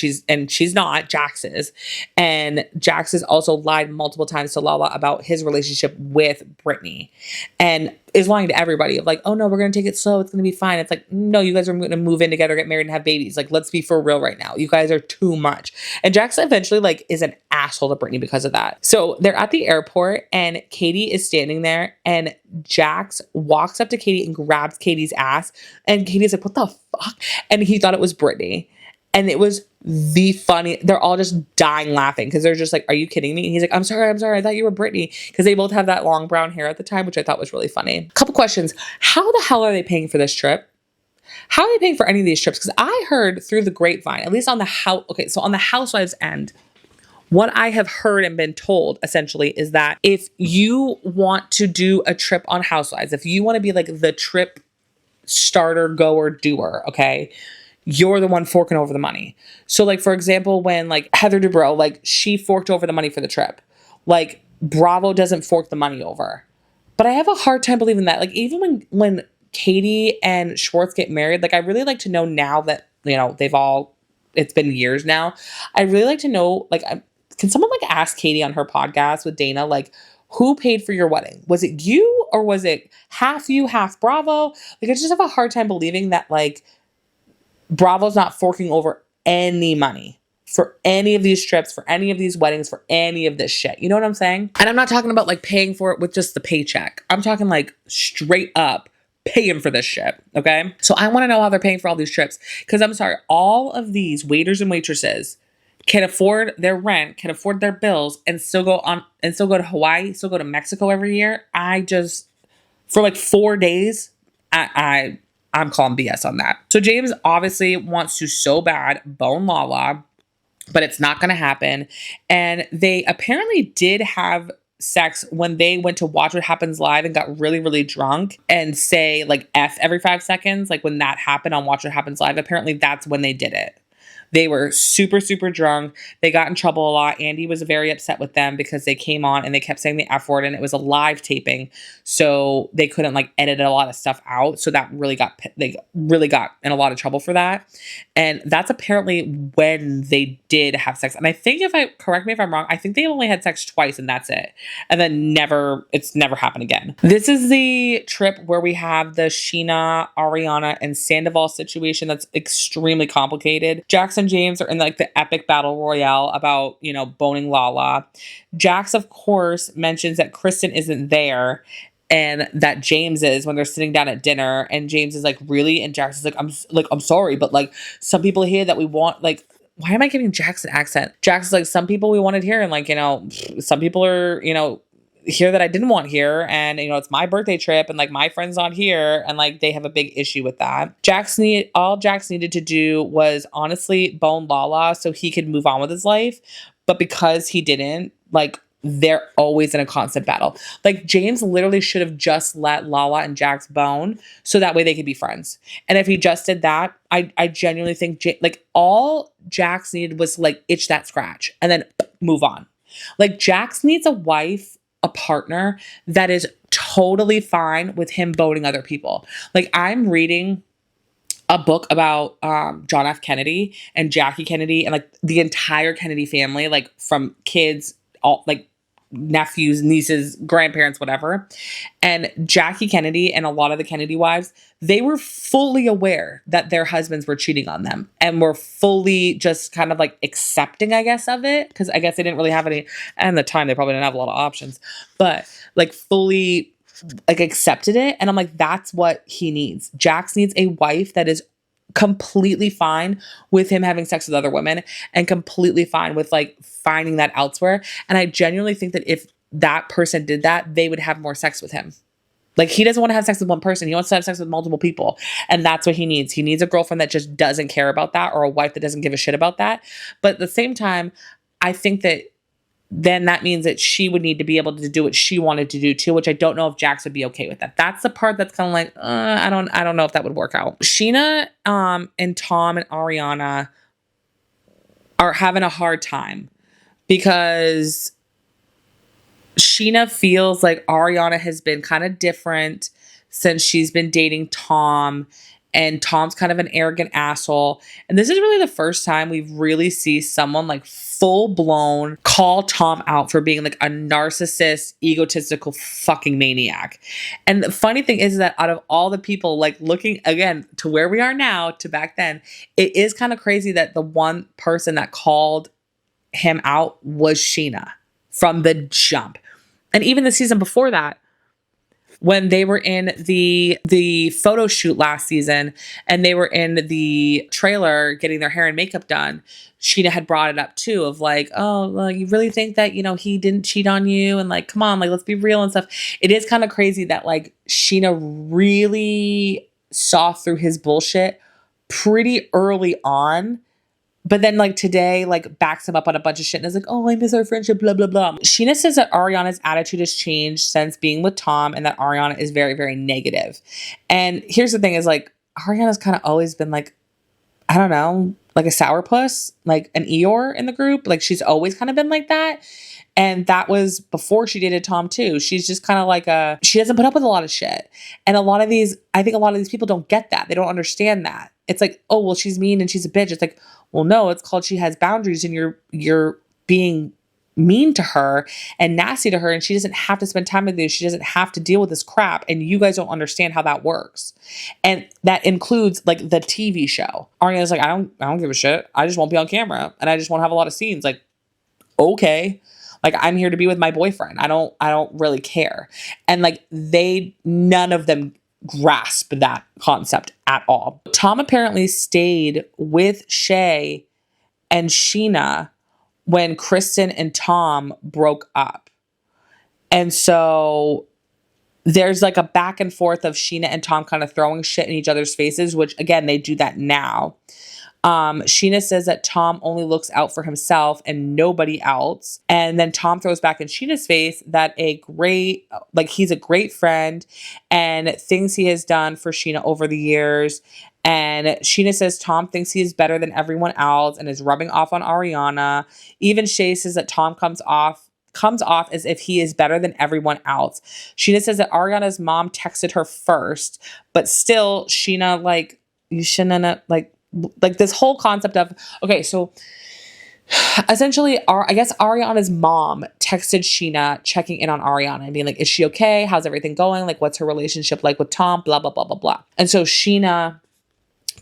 she's not. Jax is. And Jax has also lied multiple times to Lala about his relationship with Britney, and is lying to everybody of like, oh no, we're going to take it slow, it's going to be fine. It's like, no, you guys are going to move in together, get married, and have babies. Like, let's be for real right now. You guys are too much. And Jax eventually like is an asshole to Britney because of that. So they're at the airport, and Katie is standing there, and Jax walks up to Katie and grabs Katie's ass, and Katie's like, what the fuck? And he thought it was Britney. And it was the funny. They're all just dying laughing, because they're just like, are you kidding me? And he's like, I'm sorry. I thought you were Britney. Because they both have that long brown hair at the time, which I thought was really funny. Couple questions. How the hell are they paying for this trip? How are they paying for any of these trips? Because I heard through the grapevine, at least on the house. Okay, so on the Housewives end, what I have heard and been told essentially is that if you want to do a trip on Housewives, if you want to be like the trip starter, goer, doer, okay, you're the one forking over the money. So like, for example, when like Heather Dubrow, like she forked over the money for the trip, like Bravo doesn't fork the money over. But I have a hard time believing that. Like, even when Katie and Schwartz get married, like, I really like to know now that, it's been years now. I really like to know, like, can someone like ask Katie on her podcast with Dana, like, who paid for your wedding? Was it you, or was it half you, half Bravo? Like, I just have a hard time believing that, like, Bravo's not forking over any money for any of these trips, for any of these weddings, for any of this shit. You know what I'm saying? And I'm not talking about like paying for it with just the paycheck. I'm talking like straight up paying for this shit. Okay. So I want to know how they're paying for all these trips. Cause I'm sorry, all of these waiters and waitresses can afford their rent, can afford their bills, and still go to Hawaii, still go to Mexico every year. For like 4 days, I'm calling BS on that. So James obviously wants to so bad bone Lala, but it's not going to happen. And they apparently did have sex when they went to Watch What Happens Live and got really, really drunk and say like F every 5 seconds. Like when that happened on Watch What Happens Live, apparently that's when they did it. They were super, super drunk. They got in trouble a lot. Andy was very upset with them because they came on and they kept saying the F word, and it was a live taping. So they couldn't like edit a lot of stuff out. So that they really got in a lot of trouble for that. And that's apparently when they did have sex. And I think correct me if I'm wrong, I think they only had sex twice and that's it. And then it's never happened again. This is the trip where we have the Scheana, Ariana, and Sandoval situation that's extremely complicated. Jax and James are in like the epic battle royale about, boning Lala. Jax, of course, mentions that Kristen isn't there and that James is when they're sitting down at dinner, and James is like, really? And Jax is like, I'm sorry, but like some people here that we want, like, why am I giving Jax an accent? Jax is like, some people we wanted here, and like, some people are, here that I didn't want here, and it's my birthday trip, and like my friend's not here, and like they have a big issue with that. All Jax needed to do was honestly bone Lala so he could move on with his life, but because he didn't, like they're always in a constant battle. Like James literally should have just let Lala and Jax bone so that way they could be friends. And if he just did that, I genuinely think all Jax needed was like itch that scratch and then move on. Like Jax needs a wife, a partner that is totally fine with him boning other people. Like I'm reading a book about John F. Kennedy and Jackie Kennedy and like the entire Kennedy family, like from kids, all like nephews, nieces, grandparents, whatever. And Jackie Kennedy and a lot of the Kennedy wives, they were fully aware that their husbands were cheating on them and were fully just kind of like accepting, I guess, of it. Cause I guess they didn't really have any, and at the time they probably didn't have a lot of options, but like fully like accepted it. And I'm like, that's what he needs. Jax needs a wife that is completely fine with him having sex with other women and completely fine with like finding that elsewhere. And I genuinely think that if that person did that, they would have more sex with him. Like he doesn't want to have sex with one person. He wants to have sex with multiple people. And that's what he needs. He needs a girlfriend that just doesn't care about that, or a wife that doesn't give a shit about that. But at the same time, I think that then that means that she would need to be able to do what she wanted to do too, which I don't know if Jax would be okay with that. That's the part that's kind of like, I don't know if that would work out. Scheana, and Tom and Ariana are having a hard time because Scheana feels like Ariana has been kind of different since she's been dating Tom, and Tom's kind of an arrogant asshole. And this is really the first time we really see someone like full blown call Tom out for being like a narcissist, egotistical fucking maniac. And the funny thing is that out of all the people, like looking again to where we are now to back then, it is kind of crazy that the one person that called him out was Scheana from the jump. And even the season before that, when they were in the photo shoot last season and they were in the trailer getting their hair and makeup done, Scheana had brought it up too of like, oh, well, you really think that, he didn't cheat on you? And like, come on, like, let's be real and stuff. It is kind of crazy that like Scheana really saw through his bullshit pretty early on. But then like today, like backs him up on a bunch of shit and is like, oh, I miss our friendship, blah, blah, blah. Scheana says that Ariana's attitude has changed since being with Tom and that Ariana is very, very negative. And here's the thing is like, Ariana's kind of always been like, I don't know, like a sourpuss, like an Eeyore in the group. Like she's always kind of been like that. And that was before she dated Tom too. She's just kind of like she doesn't put up with a lot of shit. And I think a lot of these people don't get that. They don't understand that. It's like, oh, well, she's mean and she's a bitch. It's like, well, no, it's called she has boundaries and you're being mean to her and nasty to her, and she doesn't have to spend time with you. She doesn't have to deal with this crap, and you guys don't understand how that works. And that includes like the TV show. Ariana's like, I don't give a shit. I just won't be on camera and I just won't have a lot of scenes. Like, okay. Like, I'm here to be with my boyfriend. I don't really care. And like none of them grasp that concept at all. Tom apparently stayed with Shay and Scheana when Kristen and Tom broke up. And so there's like a back and forth of Scheana and Tom kind of throwing shit in each other's faces, which again, they do that now. Scheana says that Tom only looks out for himself and nobody else. And then Tom throws back in Scheana's face that he's a great friend and things he has done for Scheana over the years. And Scheana says Tom thinks he is better than everyone else and is rubbing off on Ariana. Even Shay says that Tom comes off as if he is better than everyone else. Scheana says that Ariana's mom texted her first, but still Scheana, like, you shouldn't have, like this whole concept of, okay, so essentially, I guess Ariana's mom texted Scheana checking in on Ariana and being like, is she okay? How's everything going? Like, what's her relationship like with Tom? Blah, blah, blah, blah, blah. And so Scheana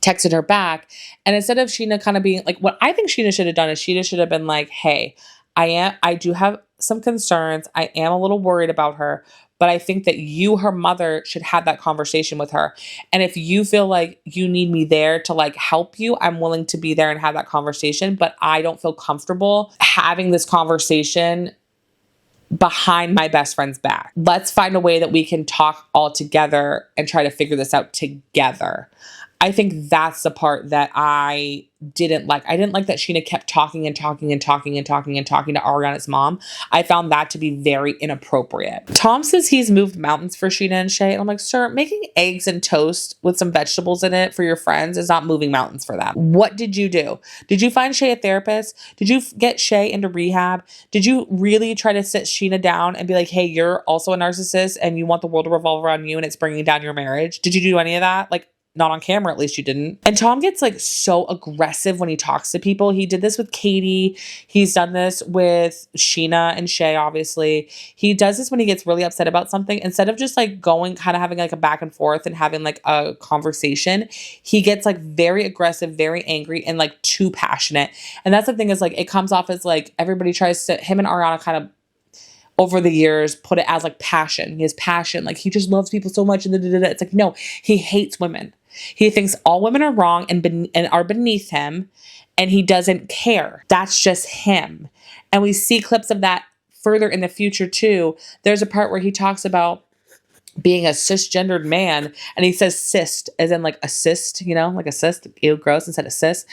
texted her back. And instead of Scheana kind of being like, what I think Scheana should have done is Scheana should have been like, hey, I do have some concerns. I am a little worried about her, but I think that you, her mother, should have that conversation with her. And if you feel like you need me there to like help you, I'm willing to be there and have that conversation, but I don't feel comfortable having this conversation behind my best friend's back. Let's find a way that we can talk all together and try to figure this out together. I think that's the part that I didn't like. I didn't like that Scheana kept talking and talking and talking and talking and talking to Ariana's mom. I found that to be very inappropriate. Tom says he's moved mountains for Scheana and Shay. And I'm like, sir, making eggs and toast with some vegetables in it for your friends is not moving mountains for them. What did you do? Did you find Shay a therapist? Did you get Shay into rehab? Did you really try to sit Scheana down and be like, hey, you're also a narcissist and you want the world to revolve around you and it's bringing down your marriage? Did you do any of that? Like, not on camera, at least you didn't. And Tom gets like so aggressive when he talks to people. He did this with Katie. He's done this with Scheana and Shay, obviously. He does this when he gets really upset about something. Instead of just like going, kind of having like a back and forth and having like a conversation, he gets like very aggressive, very angry, and like too passionate. And that's the thing, is like, it comes off as like everybody tries to, him and Ariana kind of over the years put it as like passion. He has passion. Like, he just loves people so much. And it's like, no, he hates women. He thinks all women are wrong and are beneath him, and he doesn't care. That's just him. And we see clips of that further in the future too. There's a part where he talks about being a cisgendered man, and he says cyst as in like assist, you know, like assist, ew, gross, instead of cis.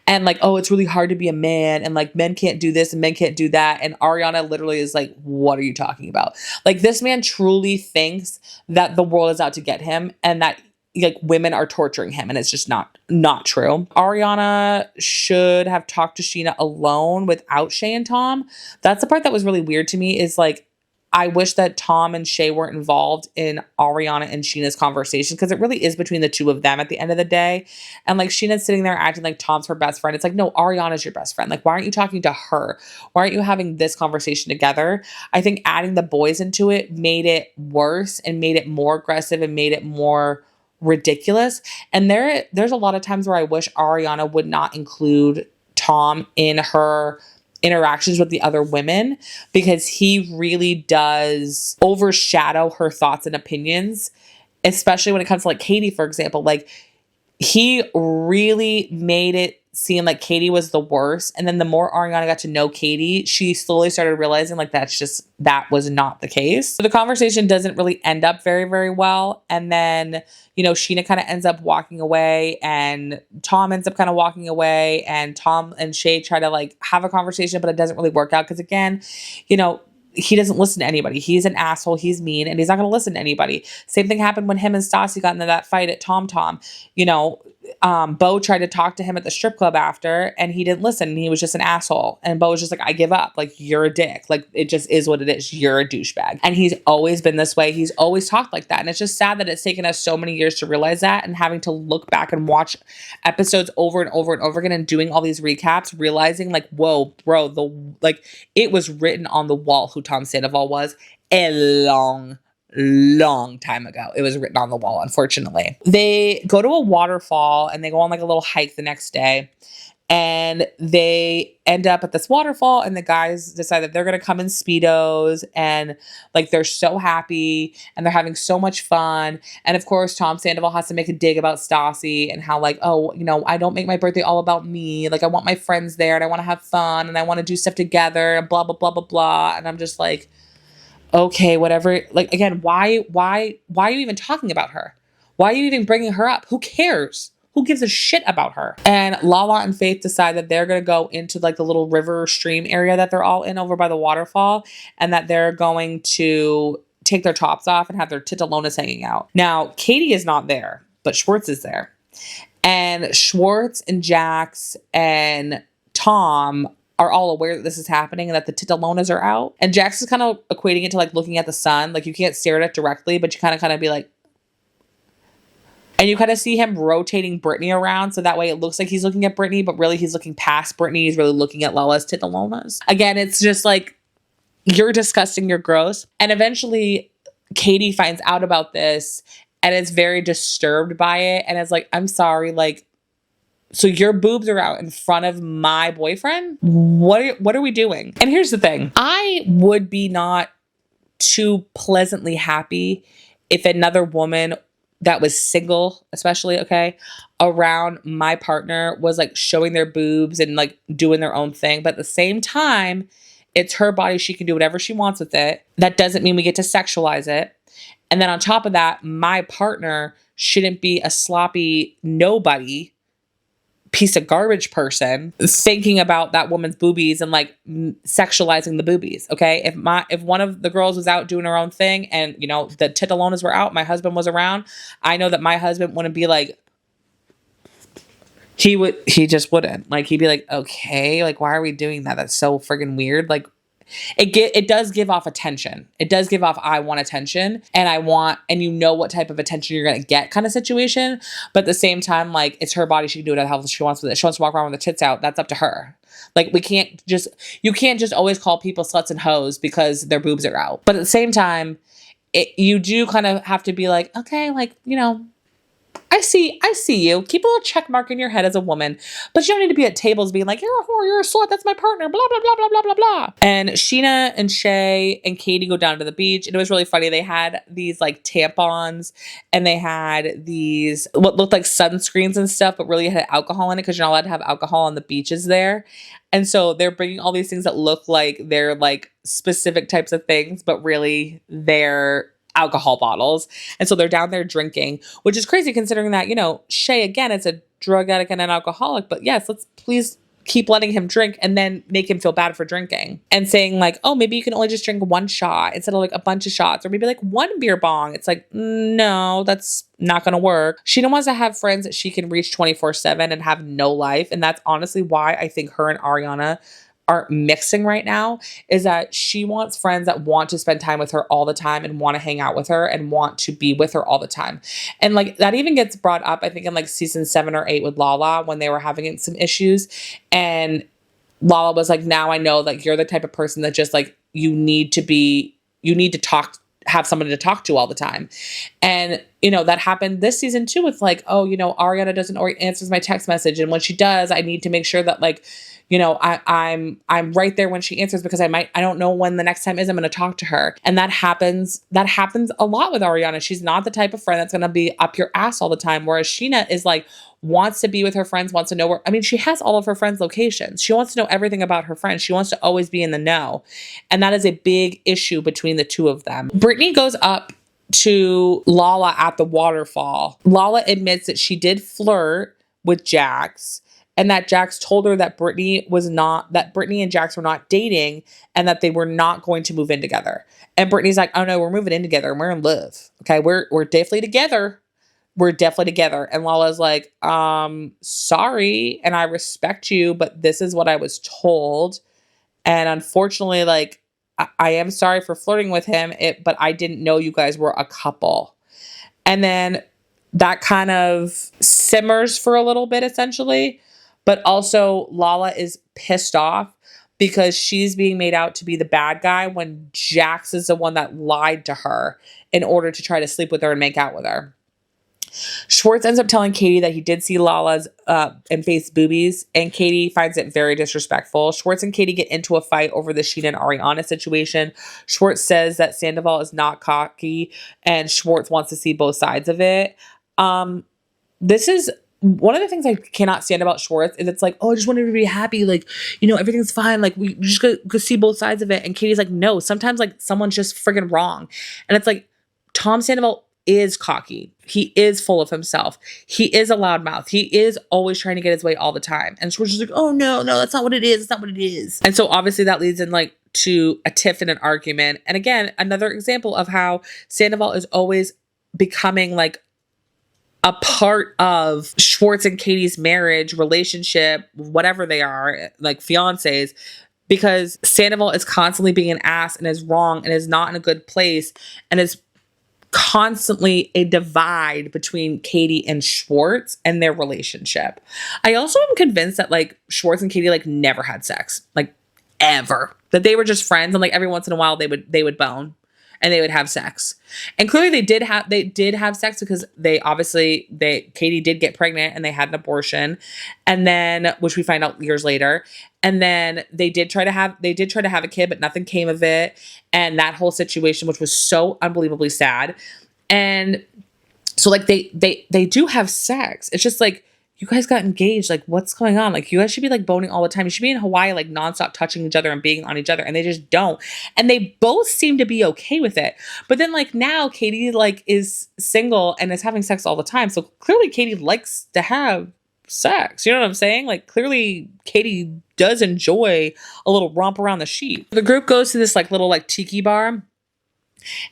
And like, oh, it's really hard to be a man, and like men can't do this and men can't do that. And Ariana literally is like, what are you talking about? Like, this man truly thinks that the world is out to get him and that like women are torturing him, and it's just not true. Ariana should have talked to Scheana alone without Shay and Tom. That's the part that was really weird to me, is like, I wish that Tom and Shay weren't involved in Ariana and Scheana's conversation, because it really is between the two of them at the end of the day. And like, Scheana's sitting there acting like Tom's her best friend. It's like, no, Ariana's your best friend. Like, why aren't you talking to her? Why aren't you having this conversation together? I think adding the boys into it made it worse and made it more aggressive and made it more ridiculous. And there's a lot of times where I wish Ariana would not include Tom in her interactions with the other women, because he really does overshadow her thoughts and opinions, especially when it comes to like Katie, for example. Like, he really made it seem like Katie was the worst. And then the more Ariana got to know Katie, she slowly started realizing like that was not the case. So the conversation doesn't really end up very, very well. And then, you know, Scheana kind of ends up walking away, and Tom ends up kind of walking away, and Tom and Shay try to like have a conversation, but it doesn't really work out. Because again, you know, he doesn't listen to anybody. He's an asshole. He's mean, and he's not going to listen to anybody. Same thing happened when him and Stassi got into that fight at Tom Tom. You know, Bo tried to talk to him at the strip club after, and he didn't listen. He was just an asshole. And Bo was just like, I give up. Like, you're a dick. Like, it just is what it is. You're a douchebag. And he's always been this way. He's always talked like that. And it's just sad that it's taken us so many years to realize that, and having to look back and watch episodes over and over and over again and doing all these recaps, realizing like, whoa, bro, it was written on the wall who Tom Sandoval was a long time ago. It was written on the wall, unfortunately. They go to a waterfall and they go on like a little hike the next day, and they end up at this waterfall, and the guys decide that they're going to come in Speedos, and like they're so happy and they're having so much fun. And of course, Tom Sandoval has to make a dig about Stassi and how like, oh, you know, I don't make my birthday all about me. Like, I want my friends there and I want to have fun and I want to do stuff together and blah, blah, blah, blah, blah. And I'm just like, okay, whatever. Like, again, why are you even talking about her? Why are you even bringing her up? Who cares? Who gives a shit about her? And Lala and Faith decide that they're going to go into like the little river stream area that they're all in over by the waterfall, and that they're going to take their tops off and have their titalonas hanging out. Now, Katie is not there, but Schwartz is there. And Schwartz and Jax and Tom are all aware that this is happening and that the titalonas are out. And Jax is kind of equating it to like looking at the sun. Like, you can't stare at it directly, but you kind of be like, and you kind of see him rotating Britney around. So that way it looks like he's looking at Britney, but really he's looking past Britney. He's really looking at Lala's titalonas. Again, it's just like, you're disgusting, you're gross. And eventually Katie finds out about this and is very disturbed by it. And is like, I'm sorry, like, so your boobs are out in front of my boyfriend? What are we doing? And here's the thing. I would be not too pleasantly happy if another woman that was single, especially, okay, around my partner was like showing their boobs and like doing their own thing. But at the same time, it's her body. She can do whatever she wants with it. That doesn't mean we get to sexualize it. And then on top of that, my partner shouldn't be a sloppy nobody piece of garbage person thinking about that woman's boobies and like sexualizing the boobies. Okay. If one of the girls was out doing her own thing and, you know, the titalonas were out, my husband was around, I know that my husband wouldn't be like, he just wouldn't. Like, he'd be like, okay, like, why are we doing that? That's so friggin' weird. Like, it does give off attention. It does give off, I want attention and you know what type of attention you're going to get kind of situation. But at the same time, like, it's her body. She can do whatever she wants with it. She wants to walk around with her tits out. That's up to her. Like, you can't just always call people sluts and hoes because their boobs are out. But at the same time, you do kind of have to be like, okay, like, you know, I see you. Keep a little check mark in your head as a woman, but you don't need to be at tables being like, you're a whore, you're a slut, that's my partner, blah, blah, blah, blah, blah, blah, blah. And Scheana and Shay and Katie go down to the beach, and it was really funny. They had these like tampons, and they had these what looked like sunscreens and stuff, but really had alcohol in it because you're not allowed to have alcohol on the beaches there. And so they're bringing all these things that look like they're like specific types of things, but really they're alcohol bottles. And so they're down there drinking, which is crazy considering that, you know, Shay, again, is a drug addict and an alcoholic. But yes, let's please keep letting him drink and then make him feel bad for drinking. And saying like, oh, maybe you can only just drink one shot instead of like a bunch of shots, or maybe like one beer bong. It's like, no, that's not going to work. She wants to have friends that she can reach 24/7 and have no life. And that's honestly why I think her and Ariana aren't mixing right now, is that she wants friends that want to spend time with her all the time and want to hang out with her and want to be with her all the time. And like that even gets brought up, I think, in like season 7 or 8 with Lala when they were having some issues. And Lala was like, now I know like you're the type of person that just like you need to talk, have somebody to talk to all the time. And, you know, that happened this season too with like, oh, you know, Ariana doesn't always answers my text message. And when she does, I need to make sure that like, you know, I'm right there when she answers because I don't know when the next time is I'm going to talk to her. And that happens a lot with Ariana. She's not the type of friend that's going to be up your ass all the time. Whereas Scheana is like, wants to be with her friends, wants to know where, I mean, she has all of her friends' locations. She wants to know everything about her friends. She wants to always be in the know. And that is a big issue between the two of them. Britney goes up to Lala at the waterfall. Lala admits that she did flirt with Jax, and that Jax told her that Britney and Jax were not dating and that they were not going to move in together. And Britney's like, oh no, we're moving in together and we're in love. Okay, we're definitely together. we're definitely together. And Lala's like, sorry. And I respect you, but this is what I was told. And unfortunately, like, I am sorry for flirting with him, but I didn't know you guys were a couple. And then that kind of simmers for a little bit, essentially. But also, Lala is pissed off because she's being made out to be the bad guy when Jax is the one that lied to her in order to try to sleep with her and make out with her. Schwartz ends up telling Katie that he did see Lala's and face boobies, and Katie finds it very disrespectful. Schwartz and Katie get into a fight over the Scheana and Ariana situation. Schwartz says that Sandoval is not cocky, and Schwartz wants to see both sides of it. This is one of the things I cannot stand about Schwartz is it's like, oh, I just want everybody to be happy. Like, you know, everything's fine. Like, we just go see both sides of it. And Katie's like, no, sometimes like someone's just friggin' wrong. And it's like, Tom Sandoval is cocky. He is full of himself. He is a loudmouth. He is always trying to get his way all the time. And Schwartz is like, oh no, that's not what it is. It's not what it is. And so obviously that leads in like to a tiff and an argument. And again, another example of how Sandoval is always becoming like a part of Schwartz and Katie's marriage, relationship, whatever they are, like fiancés, because Sandoval is constantly being an ass and is wrong and is not in a good place and is constantly a divide between Katie and Schwartz and their relationship. I also am convinced that like Schwartz and Katie like never had sex, like ever. That they were just friends and like every once in a while they would bone and they would have sex. And clearly they did have sex because Katie did get pregnant and they had an abortion, and then which we find out years later. And then they did try to have a kid, but nothing came of it. And that whole situation, which was so unbelievably sad. And so like they do have sex. It's just like, you guys got engaged. Like, what's going on? Like, you guys should be like boning all the time. You should be in Hawaii, like nonstop touching each other and being on each other. And they just don't. And they both seem to be okay with it. But then like now Katie like is single and is having sex all the time. So clearly Katie likes to have sex. You know what I'm saying? Like clearly Katie does enjoy a little romp around the sheet. The group goes to this like little like tiki bar.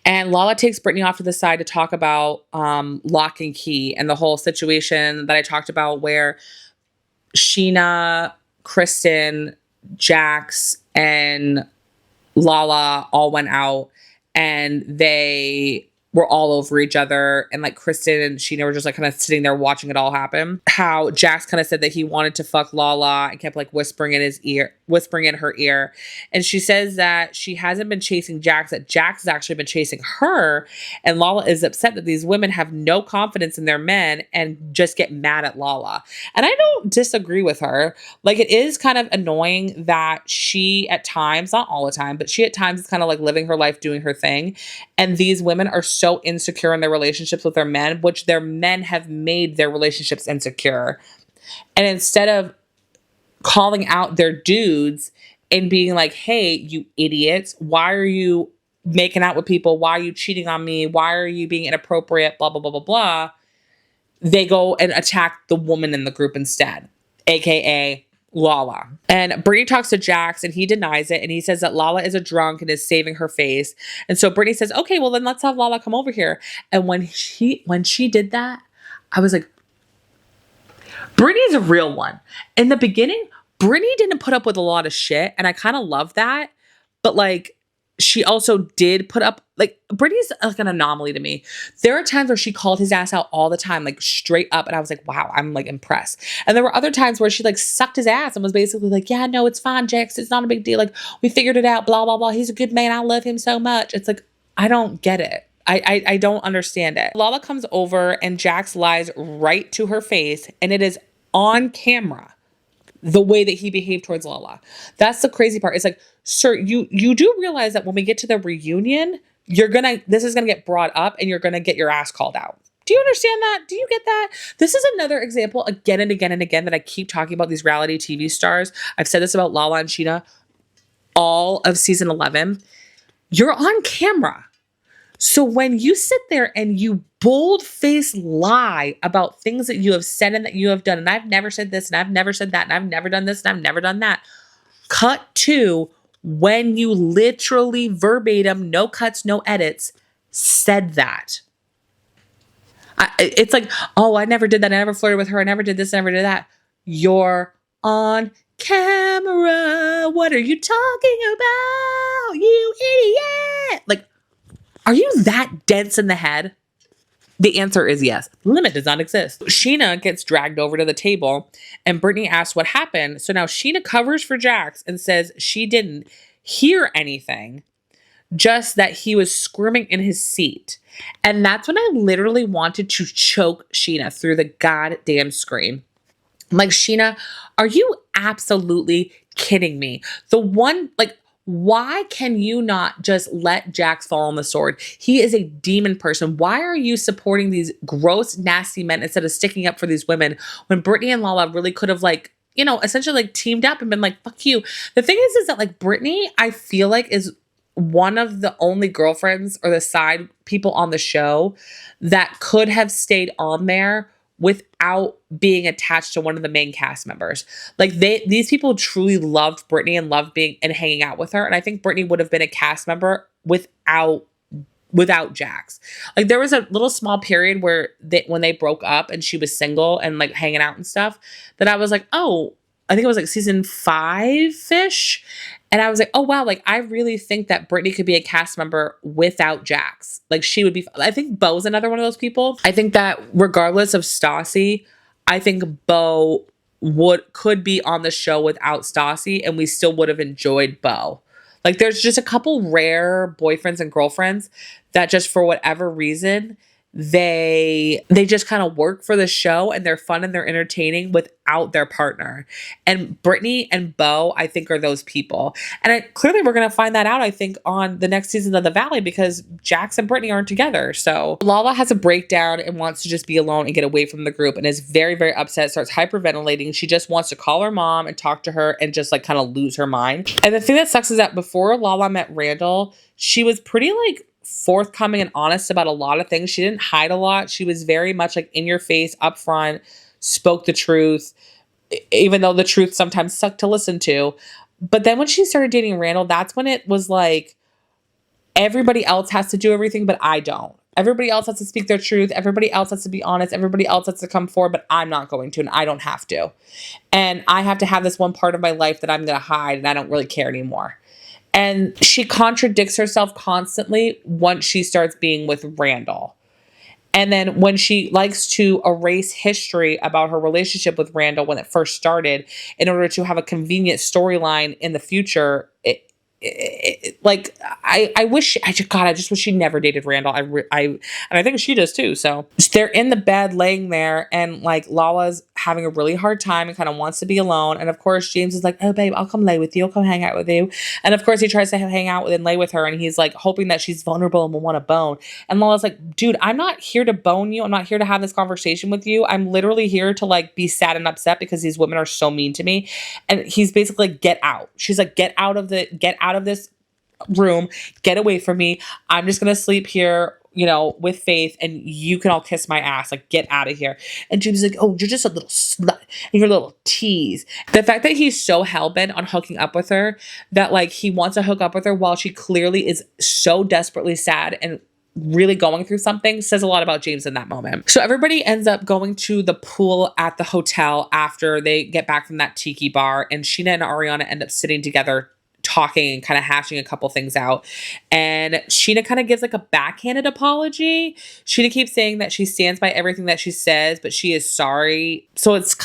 And Lala takes Britney off to the side to talk about lock and key and the whole situation that I talked about where Scheana, Kristen, Jax, and Lala all went out and they were all over each other. And like Kristen and Scheana were just like kind of sitting there watching it all happen. How Jax kind of said that he wanted to fuck Lala and kept like whispering in her ear. And she says that she hasn't been chasing Jax, that Jax has actually been chasing her. And Lala is upset that these women have no confidence in their men and just get mad at Lala. And I don't disagree with her. Like, it is kind of annoying that she at times, not all the time, but she at times is kind of like living her life, doing her thing. And these women are so insecure in their relationships with their men, which their men have made their relationships insecure. And instead of calling out their dudes and being like, hey, you idiots, why are you making out with people? Why are you cheating on me? Why are you being inappropriate? Blah, blah, blah, blah, blah. They go and attack the woman in the group instead, aka Lala. And Brittany talks to Jax and he denies it. And he says that Lala is a drunk and is saving her face. And so Brittany says, okay, well then let's have Lala come over here. And when she did that, I was like, Brittany's a real one. In the beginning, Brittany didn't put up with a lot of shit. And I kind of love that. But like, she also did put up, like, Brittany's like an anomaly to me. There are times where she called his ass out all the time, like straight up. And I was like, wow, I'm like impressed. And there were other times where she like sucked his ass and was basically like, yeah, no, it's fine, Jax. It's not a big deal. Like, we figured it out, blah, blah, blah. He's a good man. I love him so much. It's like, I don't get it. I don't understand it. Lala comes over and Jax lies right to her face. And it is on camera the way that he behaved towards Lala. That's the crazy part. It's like, sir, you do realize that when we get to the reunion, this is gonna get brought up and you're gonna get your ass called out. Do you understand that? Do you get that? This is another example again and again and again that I keep talking about these reality TV stars. I've said this about Lala and Scheana all of season 11. You're on camera. So when you sit there and you bold-faced lie about things that you have said and that you have done, and I've never said this, and I've never said that, and I've never done this, and I've never done that. Cut to when you literally verbatim, no cuts, no edits, said that. It's like, oh, I never did that. I never flirted with her. I never did this. I never did that. You're on camera. What are you talking about, you idiot? Like, are you that dense in the head? The answer is yes. The limit does not exist. Scheana gets dragged over to the table and Britney asks what happened. So now Scheana covers for Jax and says she didn't hear anything, just that he was squirming in his seat. And that's when I literally wanted to choke Scheana through the goddamn screen. I'm like, Scheana, are you absolutely kidding me? The one, like, why can you not just let Jax fall on the sword? He is a demon person. Why are you supporting these gross, nasty men instead of sticking up for these women when Britney and Lala really could have, like, you know, essentially like teamed up and been like, fuck you. The thing is that like Britney, I feel like is one of the only girlfriends or the side people on the show that could have stayed on there without being attached to one of the main cast members. Like these people truly loved Britney and loved being and hanging out with her. And I think Britney would have been a cast member without Jax. Like there was a little small period where when they broke up and she was single and like hanging out and stuff, that I was like, oh, I think it was like season 5-ish. And I was like, oh, wow, like I really think that Britney could be a cast member without Jax. Like she would be, I think Beau's another one of those people. I think that regardless of Stassi, I think Beau could be on the show without Stassi and we still would have enjoyed Beau. Like there's just a couple rare boyfriends and girlfriends that just for whatever reason, they just kind of work for the show and they're fun and they're entertaining without their partner. And Britney and Beau, I think, are those people. And clearly we're going to find that out, I think, on the next season of The Valley because Jax and Britney aren't together. So Lala has a breakdown and wants to just be alone and get away from the group and is very, very upset, starts hyperventilating. She just wants to call her mom and talk to her and just like kind of lose her mind. And the thing that sucks is that before Lala met Randall, she was pretty like forthcoming and honest about a lot of things. She didn't hide a lot. She was very much like in your face, upfront, spoke the truth, even though the truth sometimes sucked to listen to. But then when she started dating Randall, that's when it was like, everybody else has to do everything, but I don't. Everybody else has to speak their truth. Everybody else has to be honest. Everybody else has to come forward, but I'm not going to, and I don't have to. And I have to have this one part of my life that I'm going to hide, and I don't really care anymore. And she contradicts herself constantly once she starts being with Randall. And then when she likes to erase history about her relationship with Randall when it first started in order to have a convenient storyline in the future, like I just wish she never dated Randall. And I think she does too. So they're in the bed laying there and like Lala's having a really hard time and kind of wants to be alone. And of course James is like, oh babe, I'll come lay with you. I'll come hang out with you. And of course he tries to hang out with and lay with her. And he's like hoping that she's vulnerable and will want to bone. And Lala's like, dude, I'm not here to bone you. I'm not here to have this conversation with you. I'm literally here to like be sad and upset because these women are so mean to me. And he's basically like, get out. She's like, get out of this room, get away from me. I'm just gonna sleep here, you know, with Faith, and you can all kiss my ass. Like, get out of here. And Jim's like, oh, you're just a little slut and you're a little tease. The fact that he's so hell-bent on hooking up with her that like he wants to hook up with her while she clearly is so desperately sad and really going through something says a lot about James in that moment. So everybody ends up going to the pool at the hotel after they get back from that tiki bar, and Scheana and Ariana end up sitting together talking and kind of hashing a couple things out. And Scheana kind of gives like a backhanded apology. Scheana keeps saying that she stands by everything that she says, but she is sorry. So it's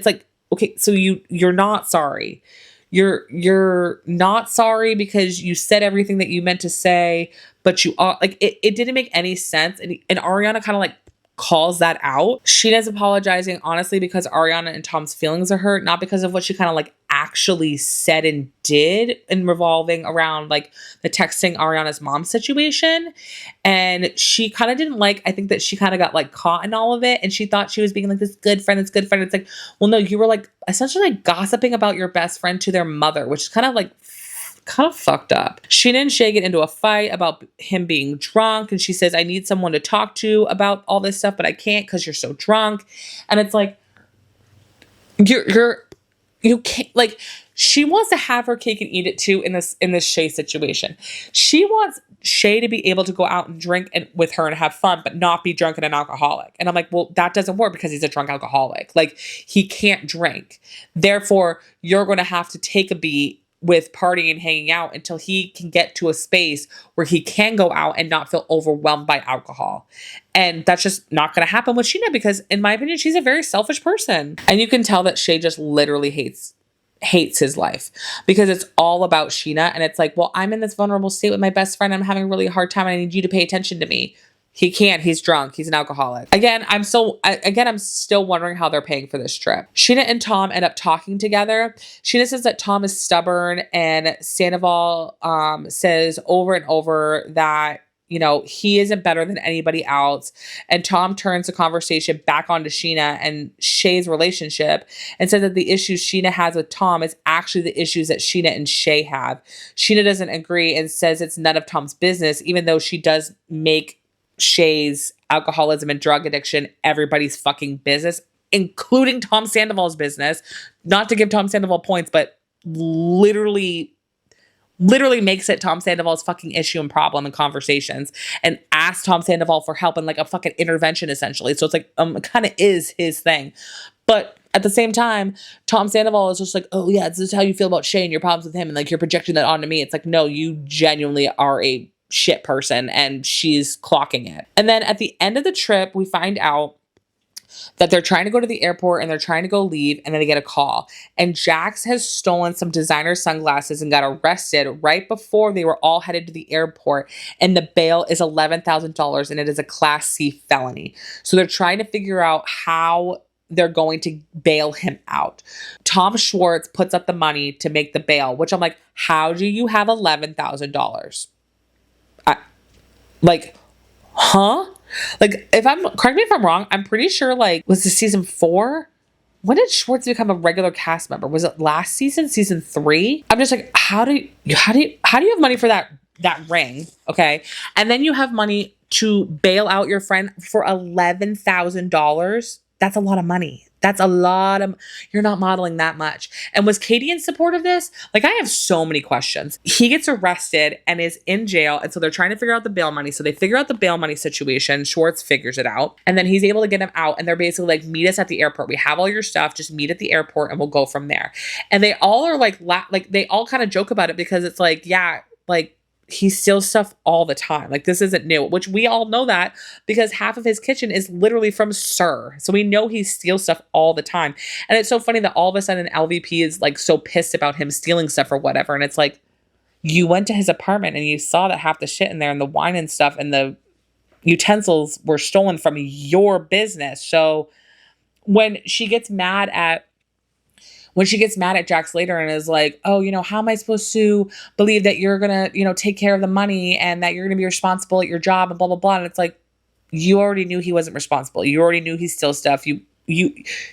like, okay, so you're not sorry. You're not sorry because you said everything that you meant to say, but you are like, it didn't make any sense. And Ariana kind of like calls that out. Scheana's apologizing honestly because Ariana and Tom's feelings are hurt, not because of what she kind of like actually said and did in revolving around like the texting Ariana's mom situation. And she kind of didn't like, I think that she kind of got like caught in all of it, and she thought she was being like this good friend. It's like, well, no, you were like essentially like gossiping about your best friend to their mother, which is kind of fucked up. Scheana and Shay get into a fight about him being drunk, and she says, I need someone to talk to about all this stuff, but I can't because you're so drunk. And it's like, you can't, like, she wants to have her cake and eat it too in this Shay situation. She wants Shay to be able to go out and drink with her and have fun, but not be drunk and an alcoholic. And I'm like, well, that doesn't work because he's a drunk alcoholic. Like, he can't drink. Therefore, you're going to have to take a beat with partying and hanging out until he can get to a space where he can go out and not feel overwhelmed by alcohol. And that's just not going to happen with Scheana because, in my opinion, she's a very selfish person. And you can tell that Shay just literally hates his life because it's all about Scheana. And it's like, well, I'm in this vulnerable state with my best friend. I'm having a really hard time. And I need you to pay attention to me. He can't. He's drunk. He's an alcoholic. Again, I'm still wondering how they're paying for this trip. Scheana and Tom end up talking together. Scheana says that Tom is stubborn, and Sandoval says over and over that, you know, he isn't better than anybody else. And Tom turns the conversation back onto Scheana and Shay's relationship and says that the issues Scheana has with Tom is actually the issues that Scheana and Shay have. Scheana doesn't agree and says it's none of Tom's business, even though she does make Shay's alcoholism and drug addiction everybody's fucking business, including Tom Sandoval's business. Not to give Tom Sandoval points, but literally makes it Tom Sandoval's fucking issue and problem in conversations and asks Tom Sandoval for help and like a fucking intervention essentially. So it's like it kind of is his thing. But at the same time, Tom Sandoval is just like, oh yeah, this is how you feel about Shay and your problems with him, and like you're projecting that onto me. It's like, no, you genuinely are a shit person, and she's clocking it. And then at the end of the trip, we find out that they're trying to go to the airport and they're trying to go leave, and then they get a call. And Jax has stolen some designer sunglasses and got arrested right before they were all headed to the airport. And the bail is $11,000 and it is a Class C felony. So they're trying to figure out how they're going to bail him out. Tom Schwartz puts up the money to make the bail, which I'm like, how do you have $11,000? Like, huh? Like, correct me if I'm wrong, I'm pretty sure, like, was this season 4? When did Schwartz become a regular cast member? Was it last season, season 3? I'm just like, how do you have money for that ring? Okay. And then you have money to bail out your friend for $11,000. That's a lot of money. You're not modeling that much. And was Katie in support of this? Like, I have so many questions. He gets arrested and is in jail. And so they're trying to figure out the bail money. So they figure out the bail money situation. Schwartz figures it out. And then he's able to get him out. And they're basically like, meet us at the airport. We have all your stuff. Just meet at the airport and we'll go from there. And they all are like, they all kind of joke about it because it's like, yeah, like, he steals stuff all the time. Like, this isn't new, which we all know that because half of his kitchen is literally from Sir. So we know he steals stuff all the time. And it's so funny that all of a sudden LVP is like so pissed about him stealing stuff or whatever. And it's like, you went to his apartment and you saw that half the shit in there and the wine and stuff and the utensils were stolen from your business. So when she gets mad at Jax later and is like, oh, you know, how am I supposed to believe that you're going to, you know, take care of the money and that you're going to be responsible at your job and blah, blah, blah. And it's like, you already knew he wasn't responsible. You already knew he steals stuff. You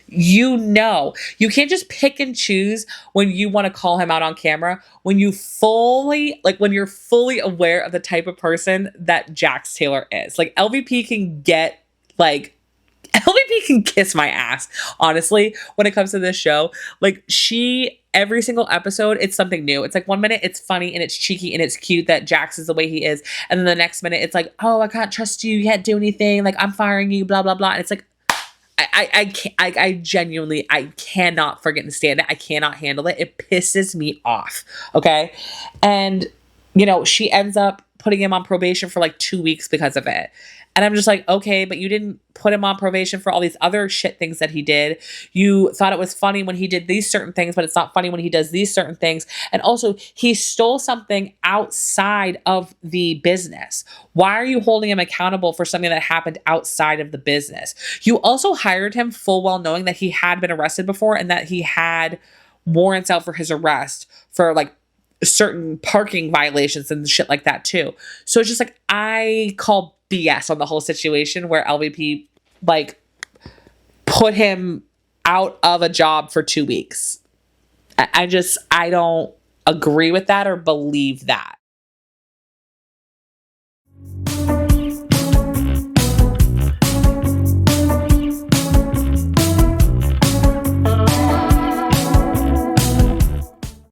know, you can't just pick and choose when you want to call him out on camera, when you're fully aware of the type of person that Jax Taylor is. Like, LVP can kiss my ass, honestly, when it comes to this show. Like, every single episode, it's something new. It's like 1 minute it's funny and it's cheeky and it's cute that Jax is the way he is. And then the next minute it's like, oh, I can't trust you. You can't do anything. Like, I'm firing you, blah, blah, blah. And it's like, I genuinely cannot forget stand it. I cannot handle it. It pisses me off. Okay. And, you know, she ends up putting him on probation for like 2 weeks because of it. And I'm just like, okay, but you didn't put him on probation for all these other shit things that he did. You thought it was funny when he did these certain things, but it's not funny when he does these certain things. And also, he stole something outside of the business. Why are you holding him accountable for something that happened outside of the business? You also hired him full well knowing that he had been arrested before and that he had warrants out for his arrest for like certain parking violations and shit like that too. So it's just like, I call BS on the whole situation where LVP like put him out of a job for 2 weeks. I don't agree with that or believe that.